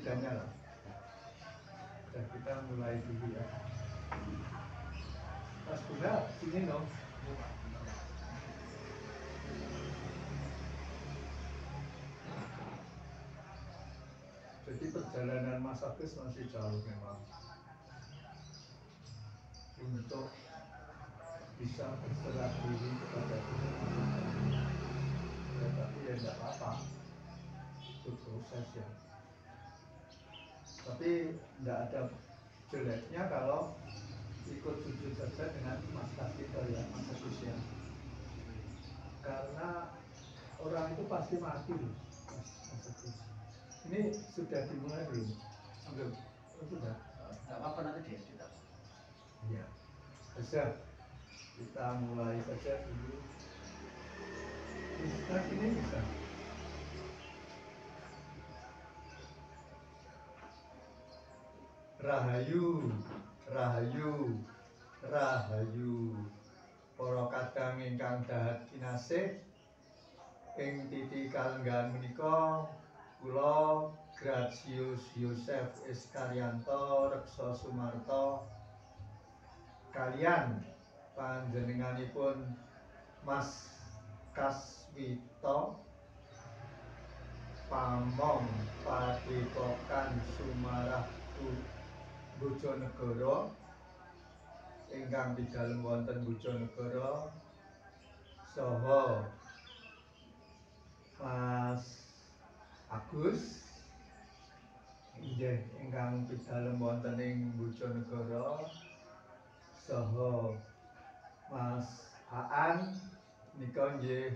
ketiganya lah. Dan kita mulai dulu ya. Mas Bunda, sini dong. Jadi perjalanan Mas Agus masih jauh memang untuk bisa berserah diri kepada Tuhan. Ya, tapi ya tidak apa-apa, itu proses ya. Tapi tidak ada jeleknya kalau ikut sujud saja dengan Mas Kasito ya, Mas Agus ya. Karena orang itu pasti mati loh, Mas Agus. Ini sudah dimulai belum? Belum. Oh, sudah. Nggak apa-apa nanti dia cerita. Iya. Bisa. Kita mulai saja dulu. Bisa ini bisa. Rahayu, rahayu, rahayu. Para kadang ingkang dahat kinasih ing titi kalenggahan menika kula Gracius Yosef Iskaryanto Reksa Sumarto kalian panjenenganipun Mas Kaswito Pamong Padepokan Sumarah Bojonegoro ingkang pidalem wonten Bojonegoro saha Mas Agus inggih ingkang pidalem wonten ing Bojonegoro saha Mas Aan nika nggih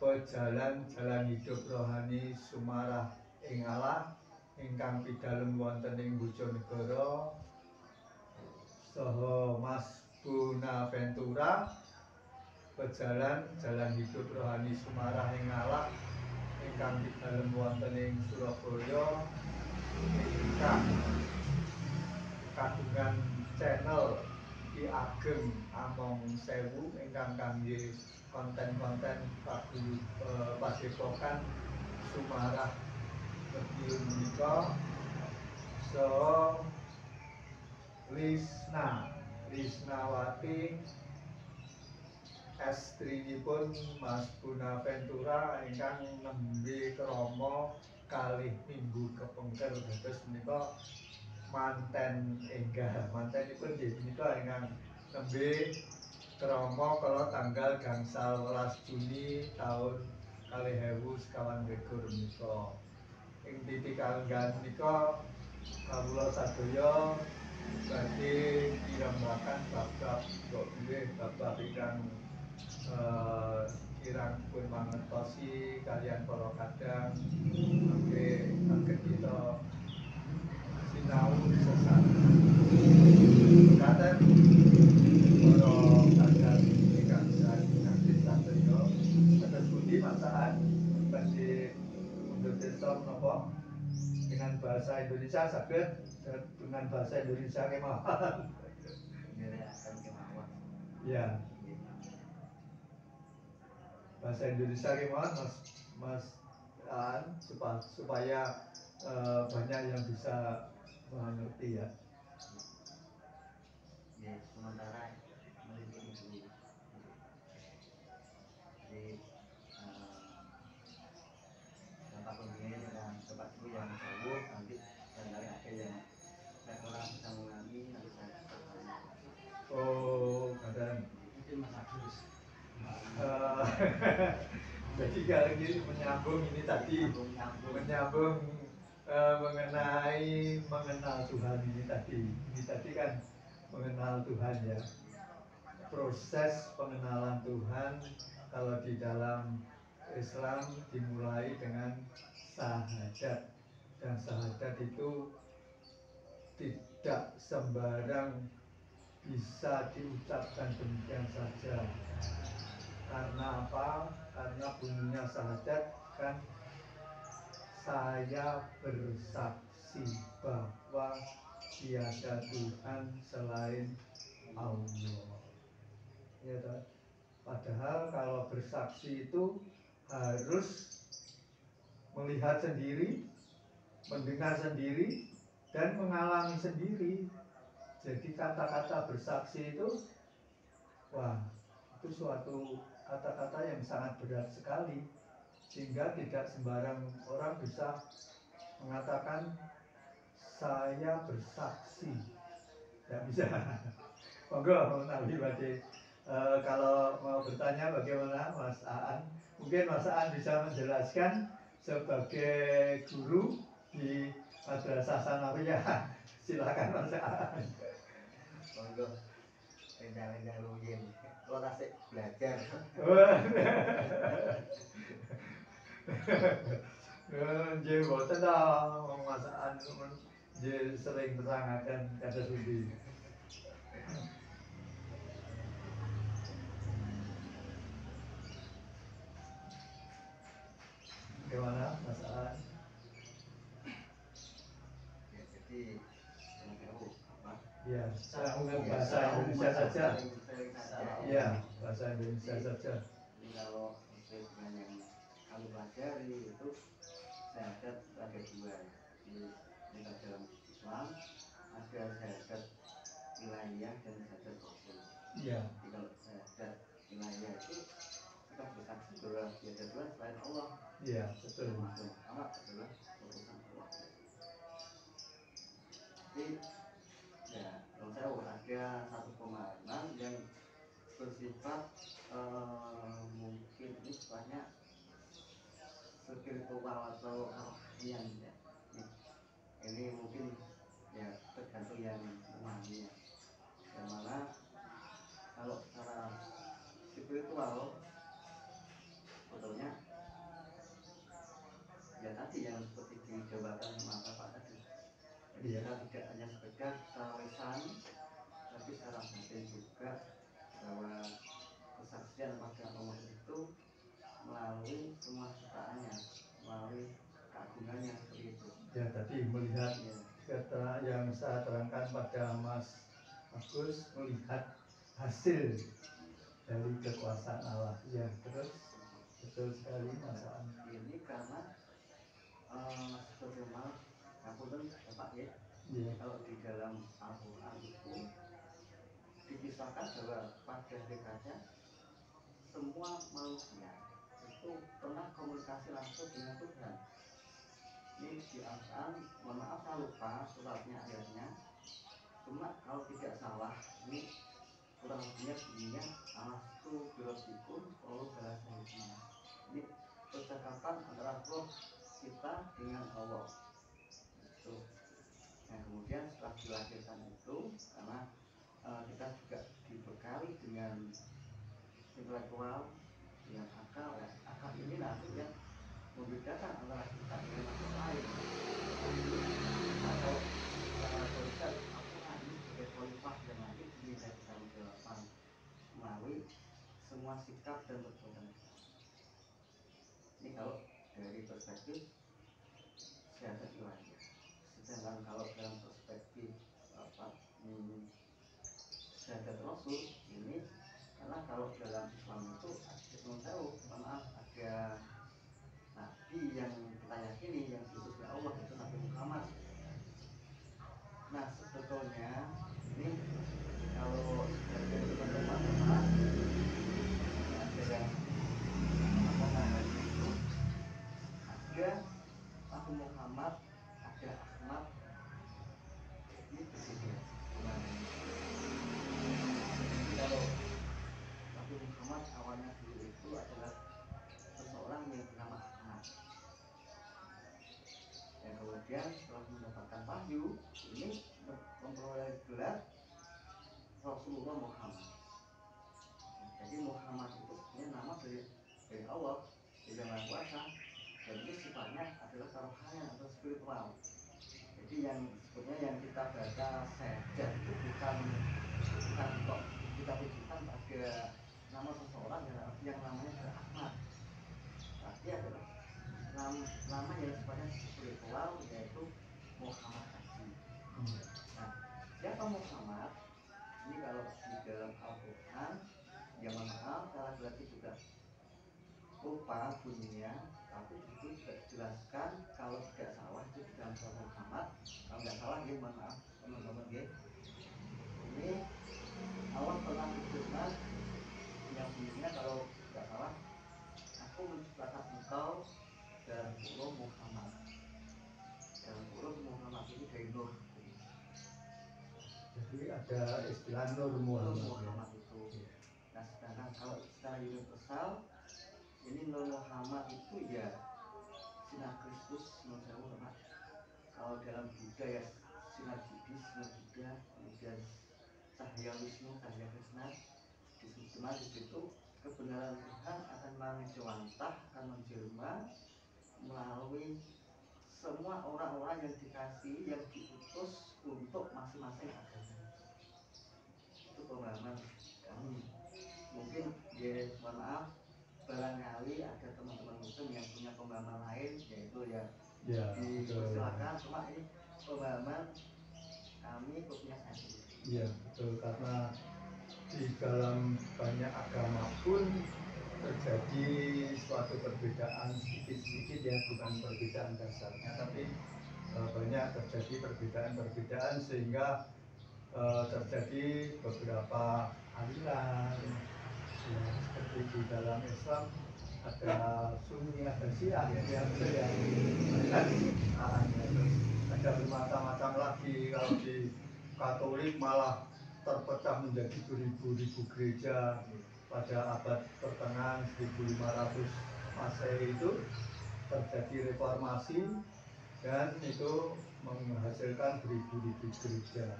pejalan jalan hidup rohani Sumarah ing Allah ingkang pidalem wonten ing Bojonegoro saha Mas Bonaventura pejalan jalan hidup rohani Sumarah ing Allah ingkang pidalem wonten ing Surabaya ingkang kagungan channel Ki Ageng Among Sewu ingkang kangge konten-konten Padepokan Sumarah Madiun menika saha Lisnawati estrinipun Mas Bonaventura ingkang nembe krama kalih minggu kepengker dados menika manten enggah mantenipun nggih menika ingkang nembe krama kala tanggal gangsal 12 Juni tahun 2021 menika ing titik kalenggahan menika kawula sadaya badhe kirembakan bab-bab kok nggih bab-bab ingkang kirang pun mangertosi kalian para kadang nggih saged kita sinau sesat katen para kadang ingkang sakit sadaya kados pundi masakan badhe mundur desa menapa dengan bahasa Indonesia saged dengan bahasa Indonesia kemawon. Akan kemauan. Ya. Bahasa Indonesia kemawon Mas supaya banyak yang bisa mengerti ya. Ya, sementara melindungi dulu. Jadi dampak pembinaan dan tempat itu yang jauh nanti barangkali ada yang orang bisa mengalami nanti saya sampaikan. Oh, kadang Mungkin Mas Agus. jadi kalau ini menyambung ini tadi menyambung mengenai mengenal Tuhan ini tadi kan mengenal Tuhan ya, proses pengenalan Tuhan kalau di dalam Islam dimulai dengan syahadat dan syahadat itu tidak sembarang bisa diucapkan demikian saja. Karena apa? Karena bunyinya syahadat kan saya bersaksi bahwa tiada Tuhan selain Allah. Ya, padahal kalau bersaksi itu harus melihat sendiri, mendengar sendiri dan mengalami sendiri. Jadi kata-kata bersaksi itu, wah, itu suatu kata-kata yang sangat berat sekali, sehingga tidak sembarang orang bisa mengatakan saya bersaksi. Tidak bisa. Monggo Nabi Bade. Kalau mau bertanya bagaimana Mas Aan, mungkin Mas Aan bisa menjelaskan sebagai guru di Madrasah Sanawiyah. Silakan Mas Aan. Monggo. Rencana mungkin kalau asik belajar. Nggih mboten ta Mas Aan sering menerangkan kata suci. Gimana Mas Aan? Ya, jadi apa? Ya, saya ngomong bahasa Indonesia saja. Ya, bahasa Indonesia saja. Jadi kalau sesuai dengan yang kami pelajari itu syahadat ada dua. Jadi dalam Islam ada syahadat wilayah dan syahadat rasul. Iya. Jadi kalau syahadat wilayah itu kita bersaksi bahwa tiada Tuhan selain Allah. Iya, betul. Muhammad adalah utusan Allah. Jadi ya, kalau saya ada satu pemahaman yang bersifat mungkin ini sifatnya spiritual atau rohanian ya. Ini mungkin ya tergantung yang memahaminya. Yang mana kalau secara spiritual sebetulnya ya tadi yang seperti dijabarkan sama Bapak tadi. Jadi kita tidak hanya sekedar secara lisan, tapi secara batin juga bahwa kesaksian pada Allah itu melalui semua ciptaannya, melalui keagungannya seperti itu. Ya tadi melihat kata yang saya terangkan pada Mas Agus, melihat hasil dari kekuasaan Allah. Ya terus betul sekali Mas Aan. Ini karena sebagaimana ngapunten Bapak ya. Kalau di dalam Al-Quran itu dikisahkan bahwa pada hakikatnya semua manusia itu pernah komunikasi langsung dengan Tuhan. Ini di Al-Quran, mohon maaf saya lupa suratnya ayatnya. Cuma kalau tidak salah ini kurang lebihnya bunyinya alastu birosikum kalau bahasa ini percakapan antara roh kita dengan Allah itu. Nah kemudian setelah dilahirkan itu karena kita juga dibekali dengan intelektual, dengan akal ya. Akal ini nanti yang membedakan antara kita dengan makhluk lain. Atau konsep Al-Quran ini sebagai khalifah yang nanti diminta bertanggung melalui semua sikap dan perbuatan kita. Ini kalau dari perspektif syahadat wilayah. Sedangkan kalau dalam perspektif syahadat Rasul ini, karena kalau dalam Islam itu maaf ada nabi yang kita yakini yang diutusnya Allah itu Nabi Muhammad. Nah sebetulnya ini kalau dari teman-teman ada yang memahami itu ada Nabi Muhammad, ada Ahmad, ini berbeda. Kalau Nabi Muhammad awalnya dulu itu adalah seseorang yang bernama Ahmad. Dan kemudian setelah mendapatkan wahyu, ini memperoleh gelar Rasulullah Muhammad. Jadi Muhammad itu sebenarnya nama dari Allah, dari Yang Maha Kuasa. Dan ini sifatnya adalah kerohanian atau spiritual. Jadi yang sebetulnya yang kita baca saja itu bukan kok kita tujukan pada nama seseorang yang namanya adalah Ahmad, tapi adalah nama yang sifatnya spiritual yaitu Muhammad tadi. Nah, siapa Muhammad? Ini kalau di dalam Al-Quran, ya maaf, saya lagi juga lupa bunyinya, tapi itu juga dijelaskan kalau tidak salah itu di dalam surat ada istilah Nur Nur Muhammad. Muhammad itu. Nah sedangkan kalau secara universal ini Nur Muhammad itu ya sinar Kristus menurut saya Pak. Kalau dalam Buddha ya sinar Buddhis, sinar Buddha, kemudian cahaya Wisnu, cahaya Krishna. Di situ kebenaran Tuhan akan menjawantah, akan menjelma melalui semua orang-orang yang dikasihi, yang diutus untuk masing-masing agama. Itu pemahaman kami. Mungkin ya mohon maaf, barangkali ada teman-teman muslim yang punya pemahaman lain, yaitu ya dipersilakan. Cuma ini pemahaman kami khususnya saya. Iya betul, karena di dalam banyak agama pun terjadi suatu perbedaan sedikit-sedikit ya, bukan perbedaan dasarnya, tapi banyak terjadi perbedaan-perbedaan sehingga terjadi beberapa aliran ya, seperti di dalam Islam ada Sunni, ada Syiah ya, betul ya, ada bermacam-macam lagi. Kalau di Katolik malah terpecah menjadi beribu-ribu gereja. Pada abad pertengahan 1500 Masehi itu terjadi reformasi dan itu menghasilkan beribu-ribu gereja.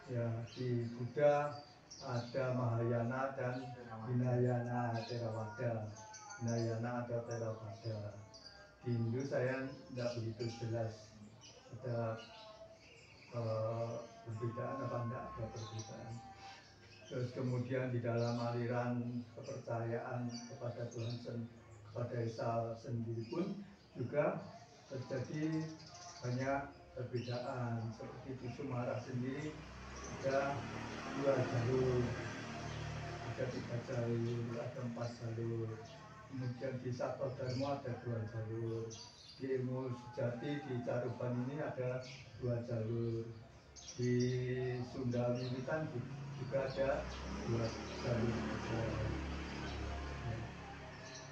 Ya, di Buddha ada Mahayana dan Hinayana Theravada. Hinayana atau Theravada. Di Hindu saya tidak begitu jelas ada perbedaan apa enggak, ada perbedaan. Terus kemudian di dalam aliran kepercayaan kepada Tuhan, kepada Esa sendiri pun juga terjadi banyak perbedaan. Seperti di Sumara sendiri ada 2 jalur, ada 3 jalur, ada 4 jalur. Kemudian di Sabtodarma ada 2 jalur. Di Ilmu Sejati di Caruban ini ada 2 jalur. Di Sunda Militan juga ada 2 jalur.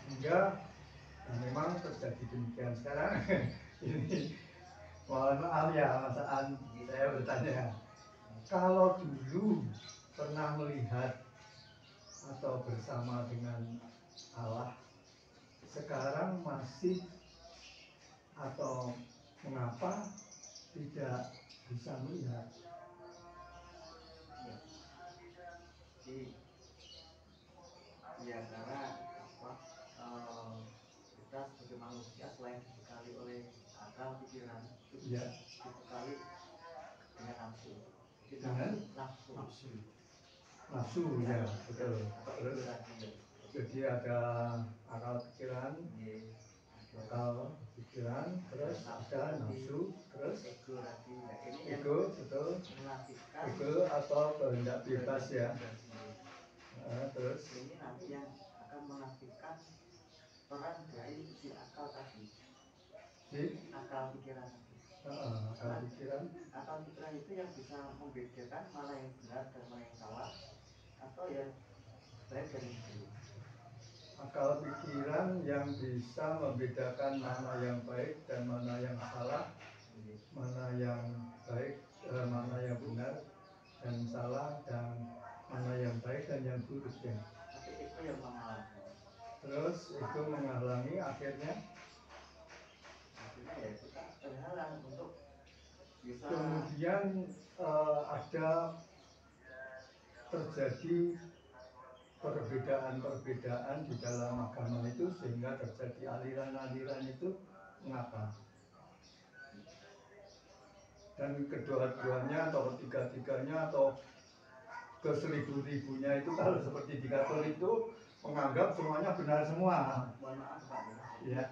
Hingga memang terjadi demikian sekarang. Ini mohon maaf ya Mas Aan, saya bertanya, kalau dulu pernah melihat atau bersama dengan Allah, sekarang masih atau mengapa tidak bisa melihat? Ya karena apa, kita sebagai manusia selain dibekali oleh akal pikiran, Ya. dibekali dengan nafsu. Dengan nafsu ya, betul. Terus jadi ada akal pikiran, terus ada nafsu, terus ego, betul. Ego atau kehendak bebas ya. Terus ini nanti yang akan menafikan peran dari si akal tadi, akal pikiran tadi. Akal pikiran itu yang bisa membedakan mana yang benar dan mana yang salah, atau yang baik dan yang buruk. Akal pikiran yang bisa membedakan mana yang baik dan mana yang salah, mana yang baik, mana yang benar dan salah, dan mana yang baik dan yang buruk ya. Tapi itu yang menghalangi. Terus itu menghalangi akhirnya ya kita terhalang untuk bisa. Kemudian ada terjadi perbedaan-perbedaan di dalam agama itu sehingga terjadi aliran-aliran itu. Mengapa? Dan kedua-duanya atau ketiga-tiganya atau ke seribu-ribunya itu kalau seperti di Katolik itu menganggap semuanya benar semua. Mohon maaf Pak ya.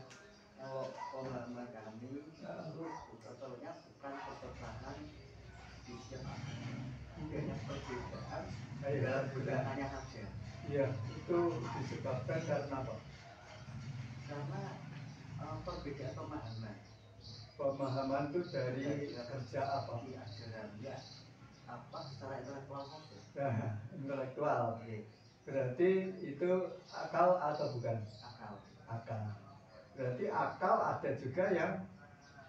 Kalau pemahaman kami itu sebetulnya bukan perpecahan di setiap agama, hanya perbedaan dalam gunaannya saja. Iya, itu disebabkan karena apa? Karena perbedaan pemahaman. Pemahaman itu dari kerja apa? Di ajaran ya, apa secara intelektual saja. Nah, intelektual. Berarti itu akal atau bukan? Akal. Berarti akal ada juga yang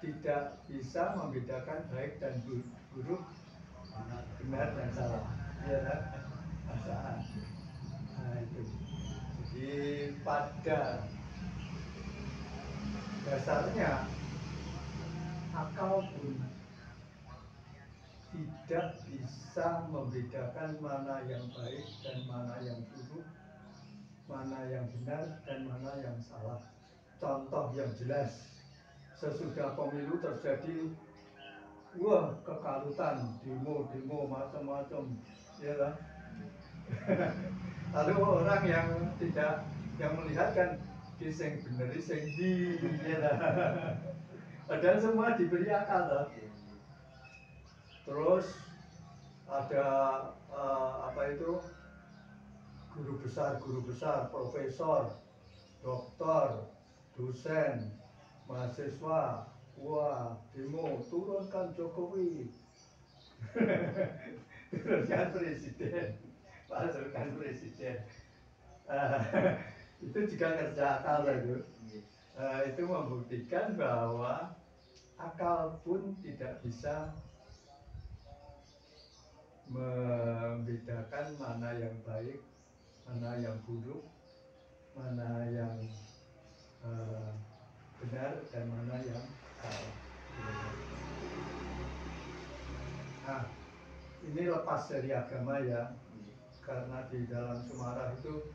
tidak bisa membedakan baik dan buruk benar dan salah, ya kan? Perasaan. Nah itu. Jadi pada dasarnya akal pun tidak bisa membedakan mana yang baik dan mana yang buruk, mana yang benar dan mana yang salah. Contoh yang jelas, sesudah pemilu terjadi wah kekalutan, demo macam-macam, ya kan? Lalu orang yang tidak yang melihat kan sing bener sing di, ya kan? Padahal semua diberi akal toh. Terus ada apa itu guru besar, profesor, doktor, dosen, mahasiswa, wah demo turunkan Jokowi, turunkan presiden, masukkan presiden. Itu juga kerja akal itu. Itu membuktikan bahwa akal pun tidak bisa membedakan mana yang baik, mana yang buruk, mana yang benar dan mana yang salah. Nah, ini lepas dari agama ya, karena di dalam Semarang itu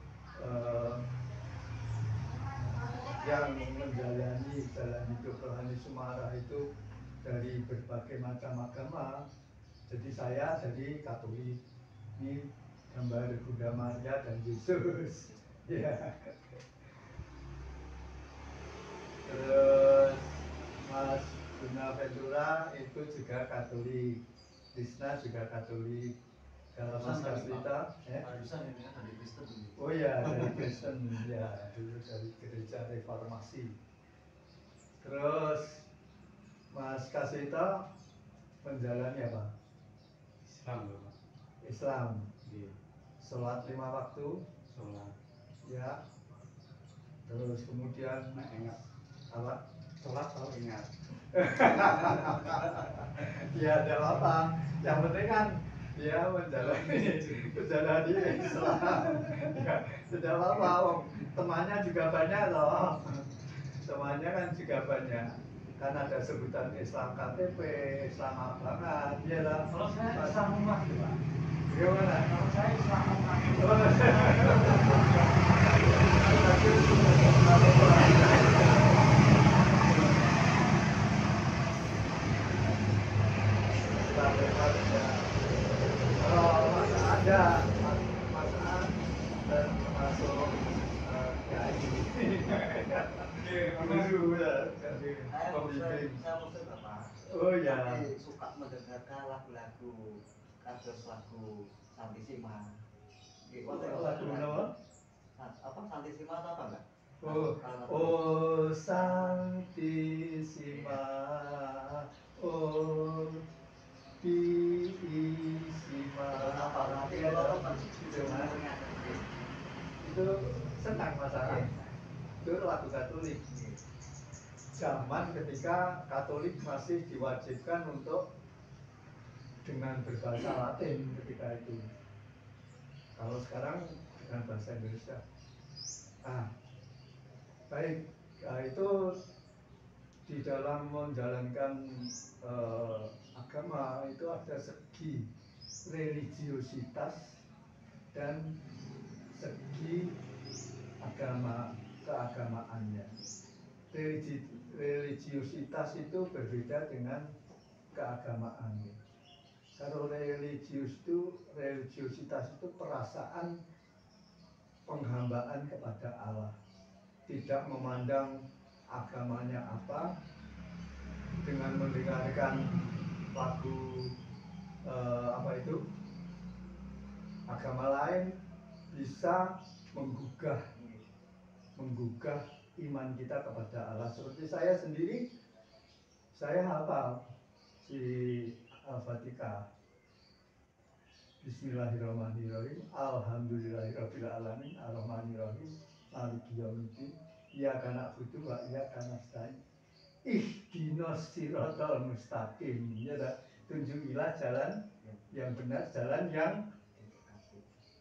yang menjalani jalan hidup rohani Semarang itu dari berbagai macam agama. Jadi saya dari Katolik, ini gambar Bunda Maria dan Yesus. Ya. Terus Mas Ventura itu juga Katolik, Krishna juga Katolik. Kalau Mas Kasrita, oh ya dari Kristen, ya dulu dari gereja Reformasi. Terus Mas Kasrita menjalani apa? Islam. Sholat 5 waktu. Ya. Terus kemudian apa? Sholat tahu ingat. Ya tidak apa. Yang penting kan dia menjalani Islam. Ya, tidak apa-apa. Temannya juga banyak loh. Temannya kan juga banyak. Kan ada sebutan Islam KTP, Islam abangan, ya lah. Kalau saya Islam umat, Pak. Gimana? Kalau saya Islam umat. Kalau masa ada masa dan masuk guru ya, pembimbing. Saya muslim Bapak. Oh ya. Tapi suka mendengarkan lagu-lagu kados lagu Santisima. Lagu apa? Apa Santisima atau apa enggak? Oh Santisima, oh Piisima. Itu senang masalah. Itu lagu Katolik. Zaman ketika Katolik masih diwajibkan untuk dengan berbahasa Latin ketika itu. Kalau sekarang dengan bahasa Indonesia. Baik, itu di dalam menjalankan agama itu ada segi religiositas dan segi keagamaannya. Religiositas itu berbeda dengan keagamaan. Kalau religiositas itu perasaan penghambaan kepada Allah, tidak memandang agamanya apa, dengan mendengarkan lagu apa itu agama lain bisa menggugah iman kita kepada Allah. Seperti saya sendiri, saya hafal si Al-Fatihah. Bismillahirrahmanirrahim. Alhamdulillahirabbil alamin. Arrahmanirrahim. Maliki yaumiddin. Iyyaka na'budu wa iyyaka nasta'in. Ihdinas siratal mustaqim. Ya, itu tunjukilah jalan yang benar, jalan yang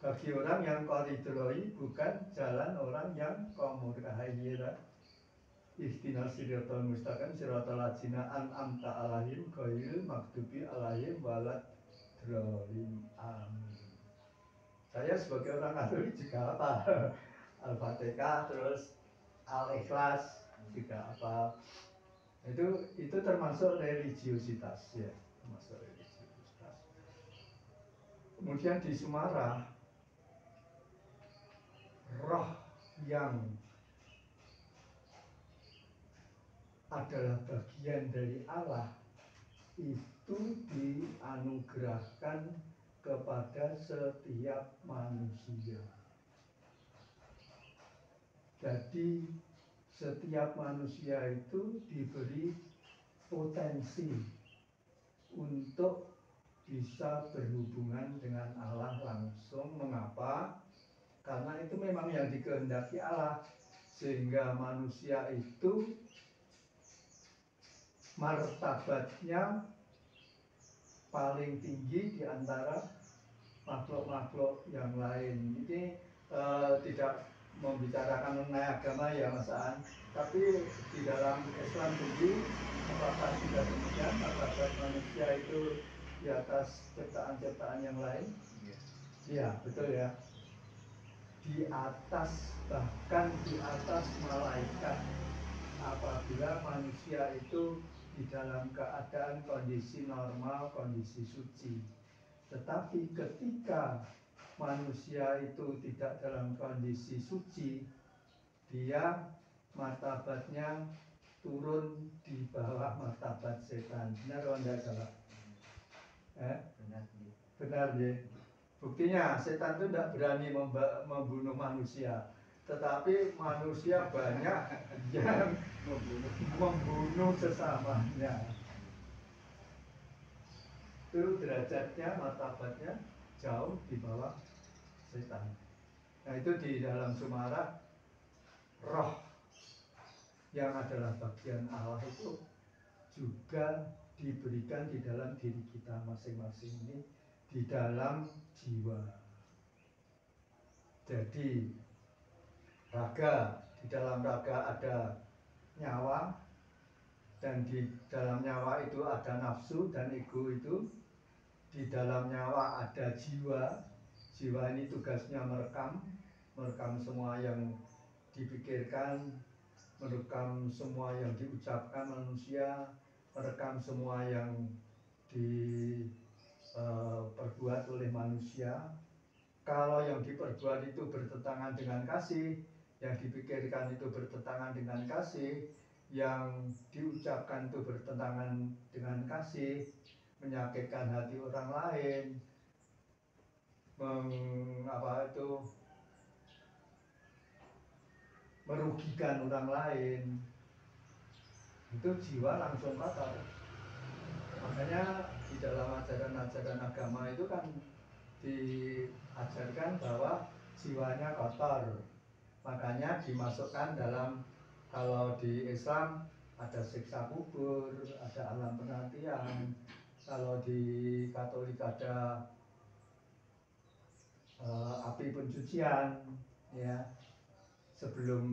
bagi orang yang koridroi, bukan jalan orang yang komurkahayira. Ihdinas siratal mustaqim siratal ladzina an'amta alaihim ghairil maghdubi alaihim walad dhalin. Amin. Saya sebagai orang Katolik juga apa Al-Fatihah, terus Al-Ikhlas juga apa. Itu termasuk religiositas ya, termasuk religiositas. Kemudian di Semarang, roh yang adalah bagian dari Allah itu dianugerahkan kepada setiap manusia. Jadi setiap manusia itu diberi potensi untuk bisa berhubungan dengan Allah langsung. Mengapa? Karena itu memang yang dikehendaki Allah, sehingga manusia itu martabatnya paling tinggi di antara makhluk-makhluk yang lain. Ini tidak membicarakan mengenai agama ya Mas Aan, tapi di dalam Islam sendiri apakah tidak demikian? Martabat manusia itu di atas ciptaan-ciptaan yang lain? Iya, betul ya. Di atas, bahkan di atas malaikat, apabila manusia itu di dalam keadaan kondisi normal, kondisi suci. Tetapi ketika manusia itu tidak dalam kondisi suci, dia martabatnya turun di bawah martabat setan. Benar atau tidak salah? Benar ya. Buktinya setan itu tidak berani membunuh manusia, tetapi manusia banyak yang membunuh sesamanya. Itu derajatnya, martabatnya jauh di bawah setan. Nah itu di dalam Sumarah, roh yang adalah bagian Allah itu juga diberikan di dalam diri kita masing-masing ini, di dalam jiwa. Jadi raga, di dalam raga ada nyawa, dan di dalam nyawa itu ada nafsu dan ego itu. Di dalam nyawa ada jiwa. Jiwa ini tugasnya merekam semua yang dipikirkan, merekam semua yang diucapkan manusia, merekam semua yang diperbuat oleh manusia. Kalau yang diperbuat itu bertentangan dengan kasih, yang dipikirkan itu bertentangan dengan kasih, yang diucapkan itu bertentangan dengan kasih, menyakitkan hati orang lain, merugikan orang lain, itu jiwa langsung kotor. Makanya di dalam ajaran-ajaran agama itu kan diajarkan bahwa jiwanya kotor. Makanya dimasukkan dalam, kalau di Islam ada siksa kubur, ada alam penantian. Kalau di Katolik ada api pencucian, ya, sebelum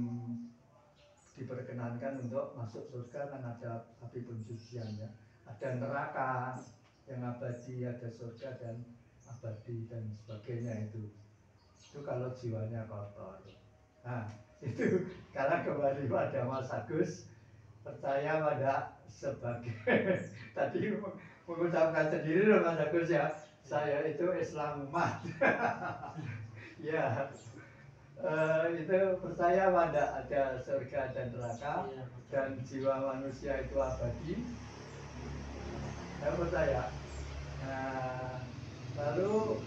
diperkenankan untuk masuk surga kan ada api pencucian ya. Ada neraka yang abadi, ada surga dan abadi dan sebagainya itu kalau jiwanya kotor. Nah itu karena kembali pada Mas Agus, percaya pada sebagai tadi mengucapkan sendiri loh Mas Agus ya, saya itu Islam umat. Ya itu percaya pada ada surga dan neraka, dan jiwa manusia itu abadi. Saya percaya. Nah, lalu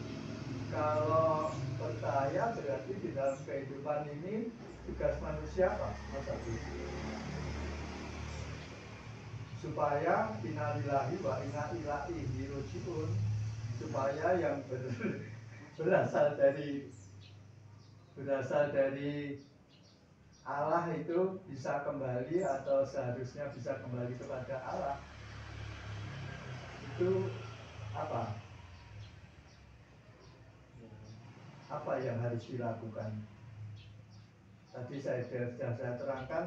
kalau percaya berarti di dalam kehidupan ini tugas manusia apa? Mas Agus? Supaya innalillahi wa inna ilaihi raji'un, supaya yang berasal dari Allah itu bisa kembali, atau seharusnya bisa kembali kepada Allah. Itu apa? Apa yang harus dilakukan? Tadi sudah saya terangkan,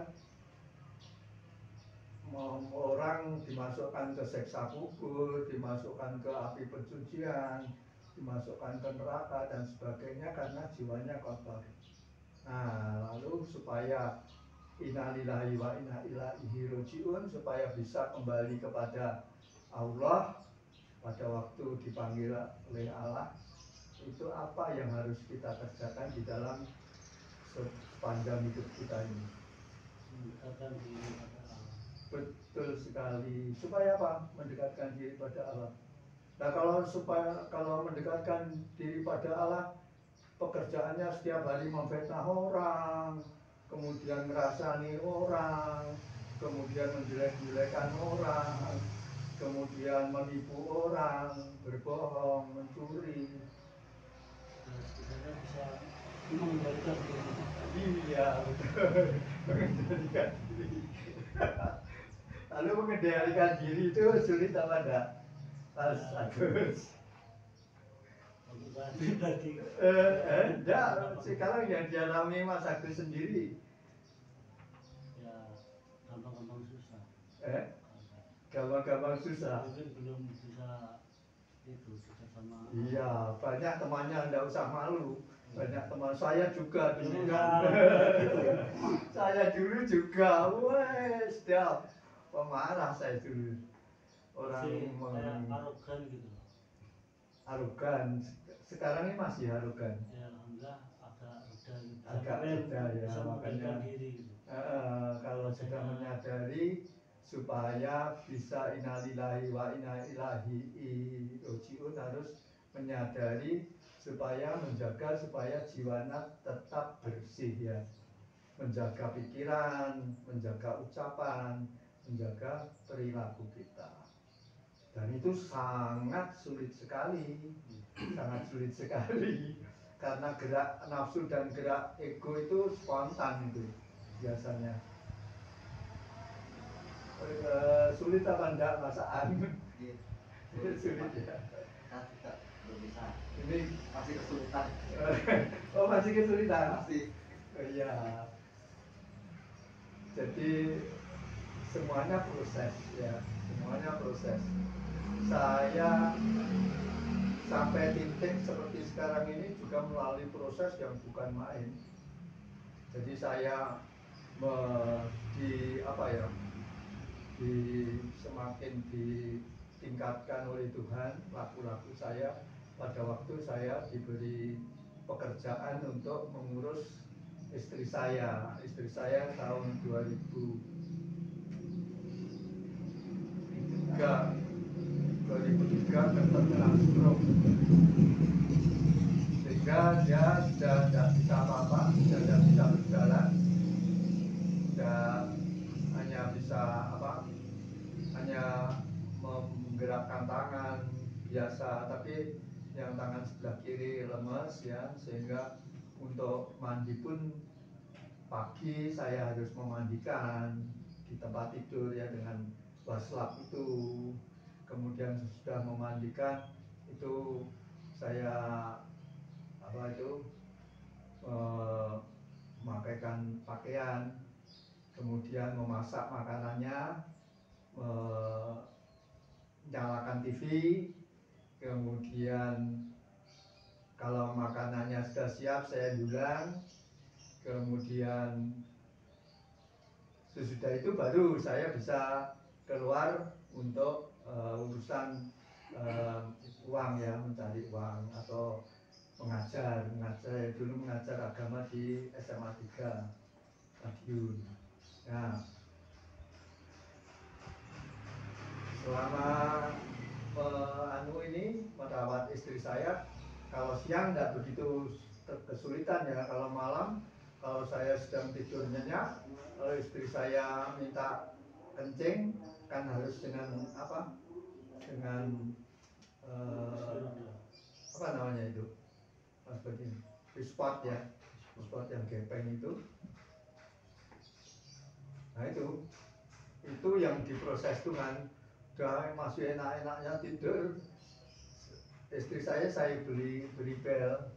orang dimasukkan ke siksa kubur, dimasukkan ke api pencucian, dimasukkan ke neraka dan sebagainya karena jiwanya kotor. Nah, lalu supaya innalillahi wa inna ilaihi rajiun, supaya bisa kembali kepada Allah pada waktu dipanggil oleh Allah, itu apa yang harus kita kerjakan di dalam sepanjang hidup kita ini? Mendekatkan diri pada Allah. Betul sekali. Supaya apa? Mendekatkan diri pada Allah. Nah, kalau mendekatkan diri pada Allah, pekerjaannya setiap hari memfitnah orang, kemudian ngerasani orang, kemudian menjelek-jelekan orang, kemudian menipu orang, berbohong, mencuri. Kita bisa mengendalikan diri. Iya, betul. Mengendalikan diri. Lalu mengendalikan diri itu sulit apa enggak? Mas Agus. Untuk saya pribadi. Enggak, sekarang yang dialami Mas Agus sendiri. Ya, gampang-gampang susah. Gampang-gampang susah. Mungkin belum bisa itu dekat sama. Iya, banyak temannya, enggak usah malu. Banyak teman saya juga dulu Iya. kan. Saya dulu juga, wes setiap pemarah saya dulu. Orang kayak arogan gitu. arogan. Sekarang ini masih arogan. Ya, alhamdulillah agak reda gitu. Agak reda ya, bisa makanya. mengendalikan diri gitu. Kalau sudah menyadari supaya bisa innalillahi wa inna ilaihi rajiun, harus menyadari supaya menjaga supaya jiwanya tetap bersih ya, menjaga pikiran, menjaga ucapan, menjaga perilaku kita. Dan itu sangat sulit sekali, sangat sulit sekali, karena gerak nafsu dan gerak ego itu spontan itu biasanya. Sulit apa enggak Mas An? Sulit ya. Saya juga belum bisa. Ini Masih kesulitan. oh masih kesulitan. Masih. Iya. Jadi semuanya proses ya, semuanya proses. Saya sampai titik seperti sekarang ini juga melalui proses yang bukan main. Jadi saya semakin ditingkatkan oleh Tuhan laku-laku saya pada waktu saya diberi pekerjaan untuk mengurus istri saya. Istri saya tahun 2003 terkena stroke, sehingga dia sudah tidak bisa apa-apa, sudah tidak bisa berjalan, sudah hanya bisa hanya menggerakkan tangan biasa, tapi yang tangan sebelah kiri lemes ya, sehingga untuk mandi pun pagi saya harus memandikan di tempat tidur ya dengan waslap itu. Kemudian sudah memandikan itu saya memakaikan pakaian, kemudian memasak makanannya, menyalakan TV, kemudian kalau makanannya sudah siap saya bilang, kemudian sesudah itu baru saya bisa keluar untuk urusan uang ya, mencari uang atau mengajar dulu mengajar agama di SMA 3 Madiun. Nah, selama merawat istri saya, kalau siang tidak begitu kesulitan ya, kalau malam kalau saya sedang tidur nyenyak, kalau istri saya minta kencing kan harus dengan apa namanya itu seperti spot ya, spot yang gepeng itu. Nah itu yang diproses Tuhan. Udah masih enak-enaknya tidur, istri saya beri bel.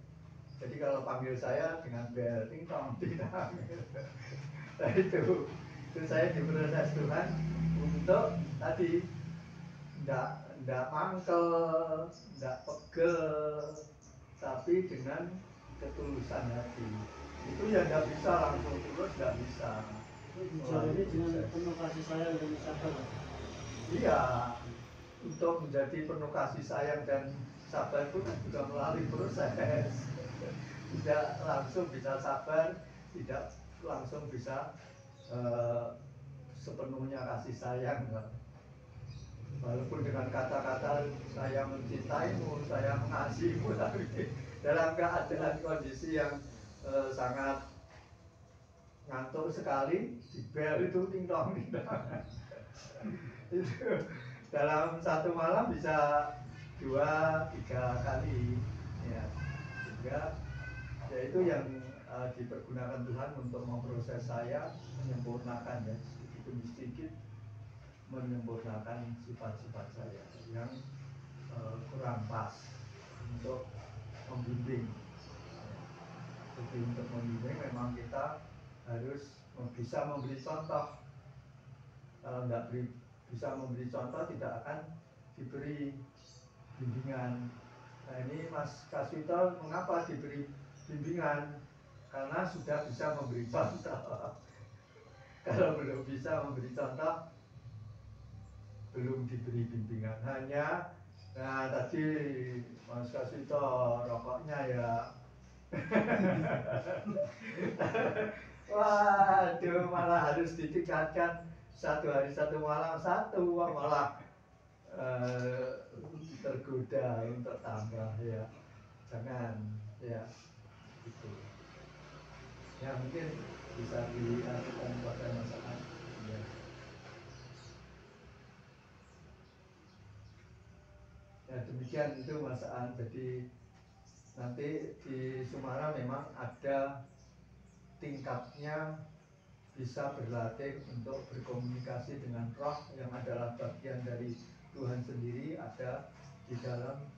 Jadi kalau panggil saya dengan bel, ting tong ting tong. Nah itu saya diproses Tuhan untuk tadi ndak mangkel, ndak pegel, tapi dengan ketulusan hati. Itu yang nggak bisa langsung tulus, nggak bisa. Jadi dengan penuh kasih sayang dan sabar. Iya, untuk menjadi penuh kasih sayang dan sabar itu kan juga melalui proses. Tidak langsung bisa sabar, tidak langsung bisa sepenuhnya kasih sayang. Walaupun dengan kata-kata saya mencintaimu, saya mengasihimu, tapi dalam keadaan kondisi yang sangat ngantuk sekali, di bel itu ting dong. Itu dalam satu malam bisa 2-3 kali, ya. Sehingga ya itu yang dipergunakan Tuhan untuk memproses saya, menyempurnakan ya sedikit demi sedikit, menyempurnakan sifat-sifat saya yang kurang pas untuk membimbing. Jadi untuk membimbing memang kita harus bisa memberi contoh. Kalau tidak bisa memberi contoh tidak akan diberi bimbingan. Nah ini Mas Kaswito mengapa diberi bimbingan? Karena sudah bisa memberi contoh. Kalau belum bisa memberi contoh, belum diberi bimbingan. Hanya, nah tadi Mas Kaswito rokoknya ya. Waduh, malah harus ditingkatkan 1 hari 1 malam 1, malah tergoda untuk tambah ya. Jangan ya gitu. Ya mungkin bisa dilakukan pada masalah ya. Ya demikian itu Mas Aan. Jadi nanti di Sumarang memang ada tingkatnya, bisa berlatih untuk berkomunikasi dengan roh yang adalah bagian dari Tuhan sendiri, ada di dalam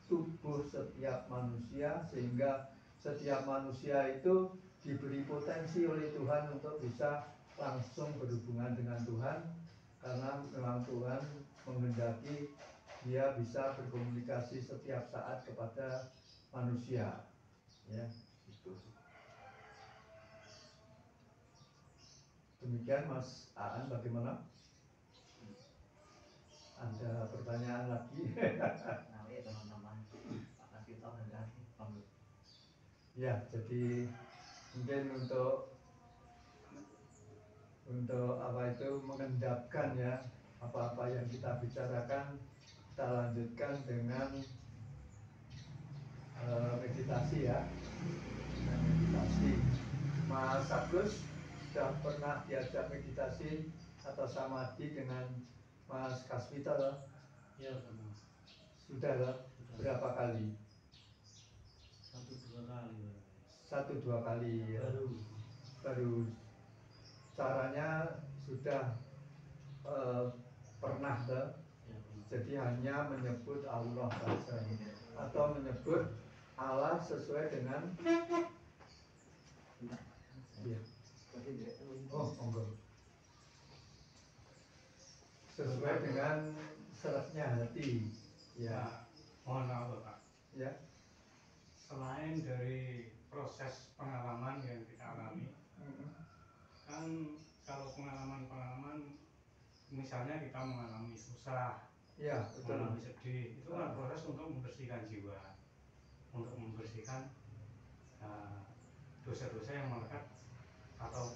tubuh setiap manusia, sehingga setiap manusia itu diberi potensi oleh Tuhan untuk bisa langsung berhubungan dengan Tuhan, karena memang Tuhan menghendaki dia bisa berkomunikasi setiap saat kepada manusia ya itu. Demikian Mas Aan, bagaimana? Ada pertanyaan lagi? Nah, ya teman-teman, Pak Kaswito hendak Ya, jadi mungkin untuk apa itu mengendapkan ya apa-apa yang kita bicarakan, kita lanjutkan dengan meditasi ya. Dengan meditasi. Mas Agus sudah pernah diajak meditasi atau samadhi dengan Mas Kaswito loh? Ya pernah. Sudah loh? Berapa kali? 1-2 kali. 1-2 kali ya. Baru caranya sudah pernah tuh. Ya, pernah. Jadi hanya menyebut Allah saja atau menyebut Allah sesuai dengan ya. Oh, enggak. Sesuai dengan seretnya hati. Ya. Mohon maaf Bapak. Ya. Selain dari proses pengalaman yang kita alami, kan kalau pengalaman misalnya kita mengalami susah, Ya, betul. mengalami sedih, itu kan proses untuk membersihkan jiwa, untuk membersihkan dosa-dosa yang melekat atau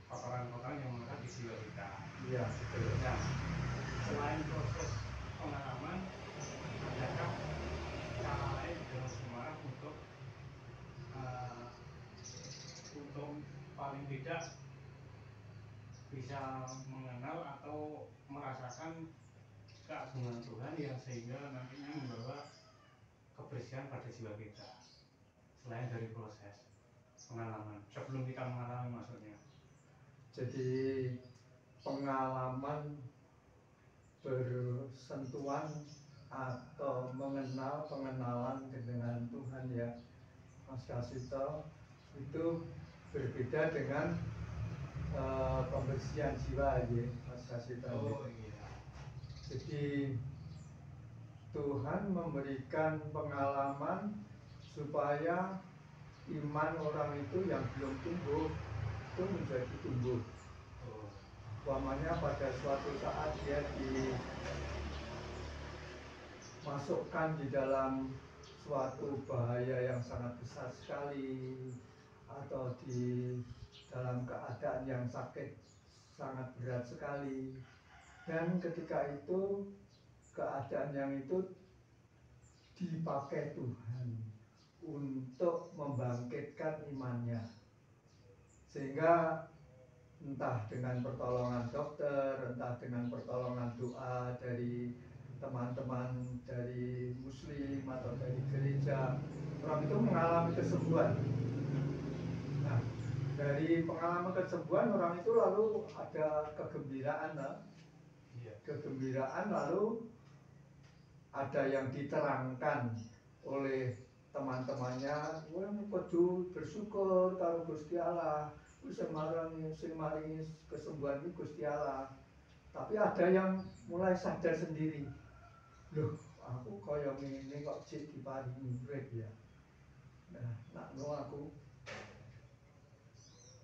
kotoran-kotoran yang melekat di jiwa kita. Iya, betul. Nah, selain proses pengalaman, adakah cara lain dalam Sumarang untuk paling tidak bisa mengenal atau merasakan keagungan Tuhan yang sehingga nantinya membawa kebersihan pada jiwa kita, selain dari proses pengalaman sebelum kita mengalami maksudnya. Jadi pengalaman bersentuhan atau mengenal pengenalan dengan Tuhan ya Mas Kasito itu berbeda dengan pembersihan jiwa ya Mas Kasito. Oh iya. Jadi Tuhan memberikan pengalaman supaya iman orang itu yang belum tumbuh itu menjadi tumbuh. Oh. Umpamanya pada suatu saat dia dimasukkan di dalam suatu bahaya yang sangat besar sekali atau di dalam keadaan yang sakit sangat berat sekali, dan ketika itu keadaan yang itu dipakai Tuhan untuk membangkitkan imannya, sehingga entah dengan pertolongan dokter, entah dengan pertolongan doa dari teman-teman dari muslim atau dari gereja, orang itu mengalami kesembuhan. Nah, dari pengalaman kesembuhan orang itu lalu ada kegembiraan, kegembiraan, lalu ada yang diterangkan oleh teman-temannya, wah kudu bersyukur karo Gusti Allah, sing maringi kesembuhan iki Gusti Allah. Tapi ada yang mulai sadar sendiri, loh aku kaya ngene kok cek diparingi urip ya. Nah, nakno aku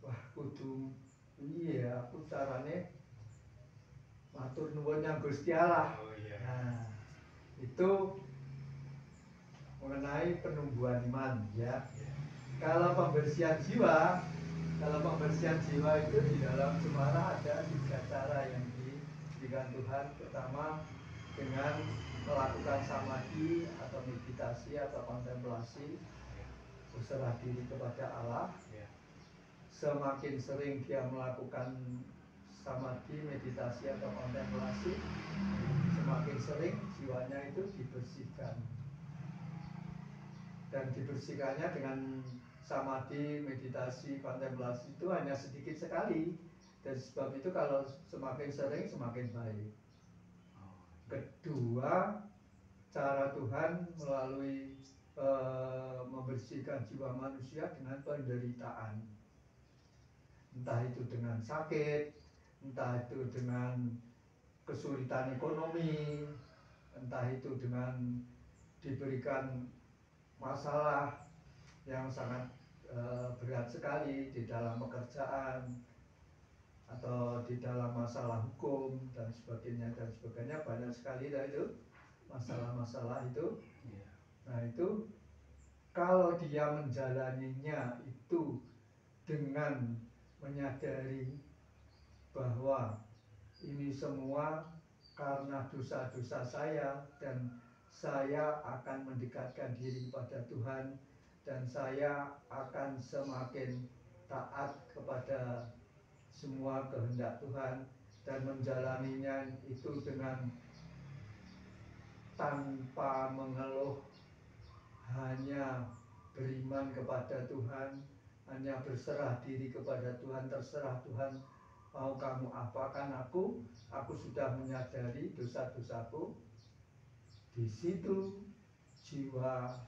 wah kudu piye ya aku carane matur nuwun nang Gusti Allah. Oh iya. Nah, itu mengenai penumbuhan iman ya. Kalau pembersihan jiwa itu di dalam Cemara ada 3 cara yang diberikan Tuhan. Pertama dengan melakukan samadhi atau meditasi atau kontemplasi, berserah diri kepada Allah. Semakin sering dia melakukan samadhi, meditasi atau kontemplasi, semakin sering jiwanya itu dibersihkan. Dan dibersihkannya dengan samadhi, meditasi, kontemplasi itu hanya sedikit sekali. Dan sebab itu kalau semakin sering semakin baik. Kedua, cara Tuhan melalui membersihkan jiwa manusia dengan penderitaan. Entah itu dengan sakit, entah itu dengan kesulitan ekonomi, entah itu dengan diberikan masalah yang sangat berat sekali di dalam pekerjaan atau di dalam masalah hukum dan sebagainya, banyak sekali dah itu masalah-masalah itu. Nah itu kalau dia menjalaninya itu dengan menyadari bahwa ini semua karena dosa-dosa saya, dan saya akan mendekatkan diri kepada Tuhan, dan saya akan semakin taat kepada semua kehendak Tuhan, dan menjalaninya itu dengan tanpa mengeluh, hanya beriman kepada Tuhan, hanya berserah diri kepada Tuhan. Terserah Tuhan, mau kamu apakan aku sudah menyadari dosa-dosaku. Di situ jiwa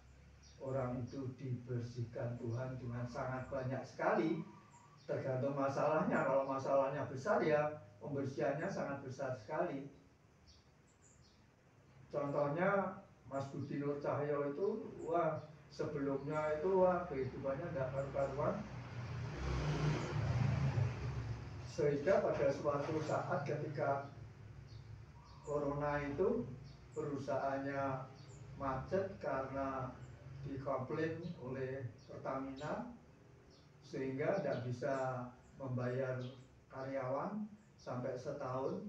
orang itu dibersihkan Tuhan dengan sangat banyak sekali, tergantung masalahnya. Kalau masalahnya besar ya pembersihannya sangat besar sekali. Contohnya Mas Budi Nur Cahyo itu, wah sebelumnya itu wah kehidupannya tidak karu-karuan, sehingga pada suatu saat ketika corona itu perusahaannya macet karena dikomplain oleh Pertamina, sehingga tidak bisa membayar karyawan sampai setahun.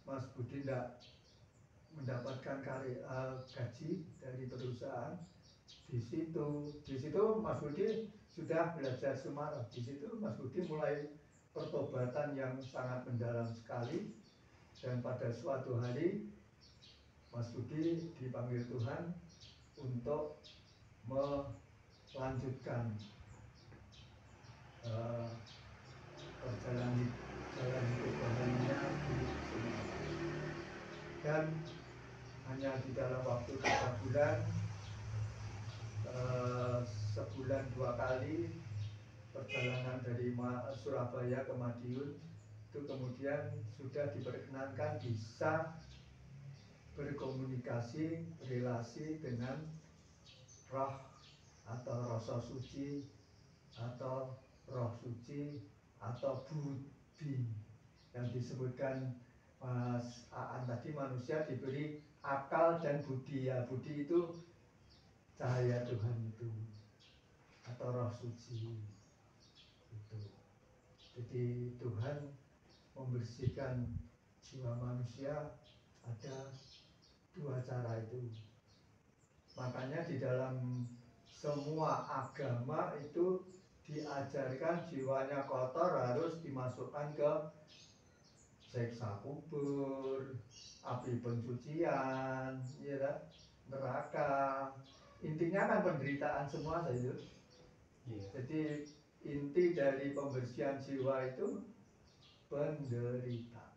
Mas Budi tidak mendapatkan gaji dari perusahaan. Di situ Mas Budi sudah belajar Cemara. Di situ Mas Budi mulai pertobatan yang sangat mendalam sekali, dan pada suatu hari Mas Budi dipanggil Tuhan untuk melanjutkan perjalanan jalan hidup bahagia di Cemara. Dan hanya di dalam waktu 3 bulan, sebulan 2 kali perjalanan dari Surabaya ke Madiun, itu kemudian sudah diperkenankan bisa berkomunikasi, berelasi dengan roh atau rasa suci atau roh suci atau budi yang disebutkan Mas Aan tadi. Manusia diberi akal dan budi, ya budi itu cahaya Tuhan itu atau roh suci itu. Jadi Tuhan membersihkan jiwa manusia ada 2 cara itu. Makanya di dalam semua agama itu diajarkan jiwanya kotor harus dimasukkan ke siksa kubur, api pencucian, ya kan? Neraka. Intinya kan penderitaan semua itu. Jadi inti dari pembersihan jiwa itu penderitaan.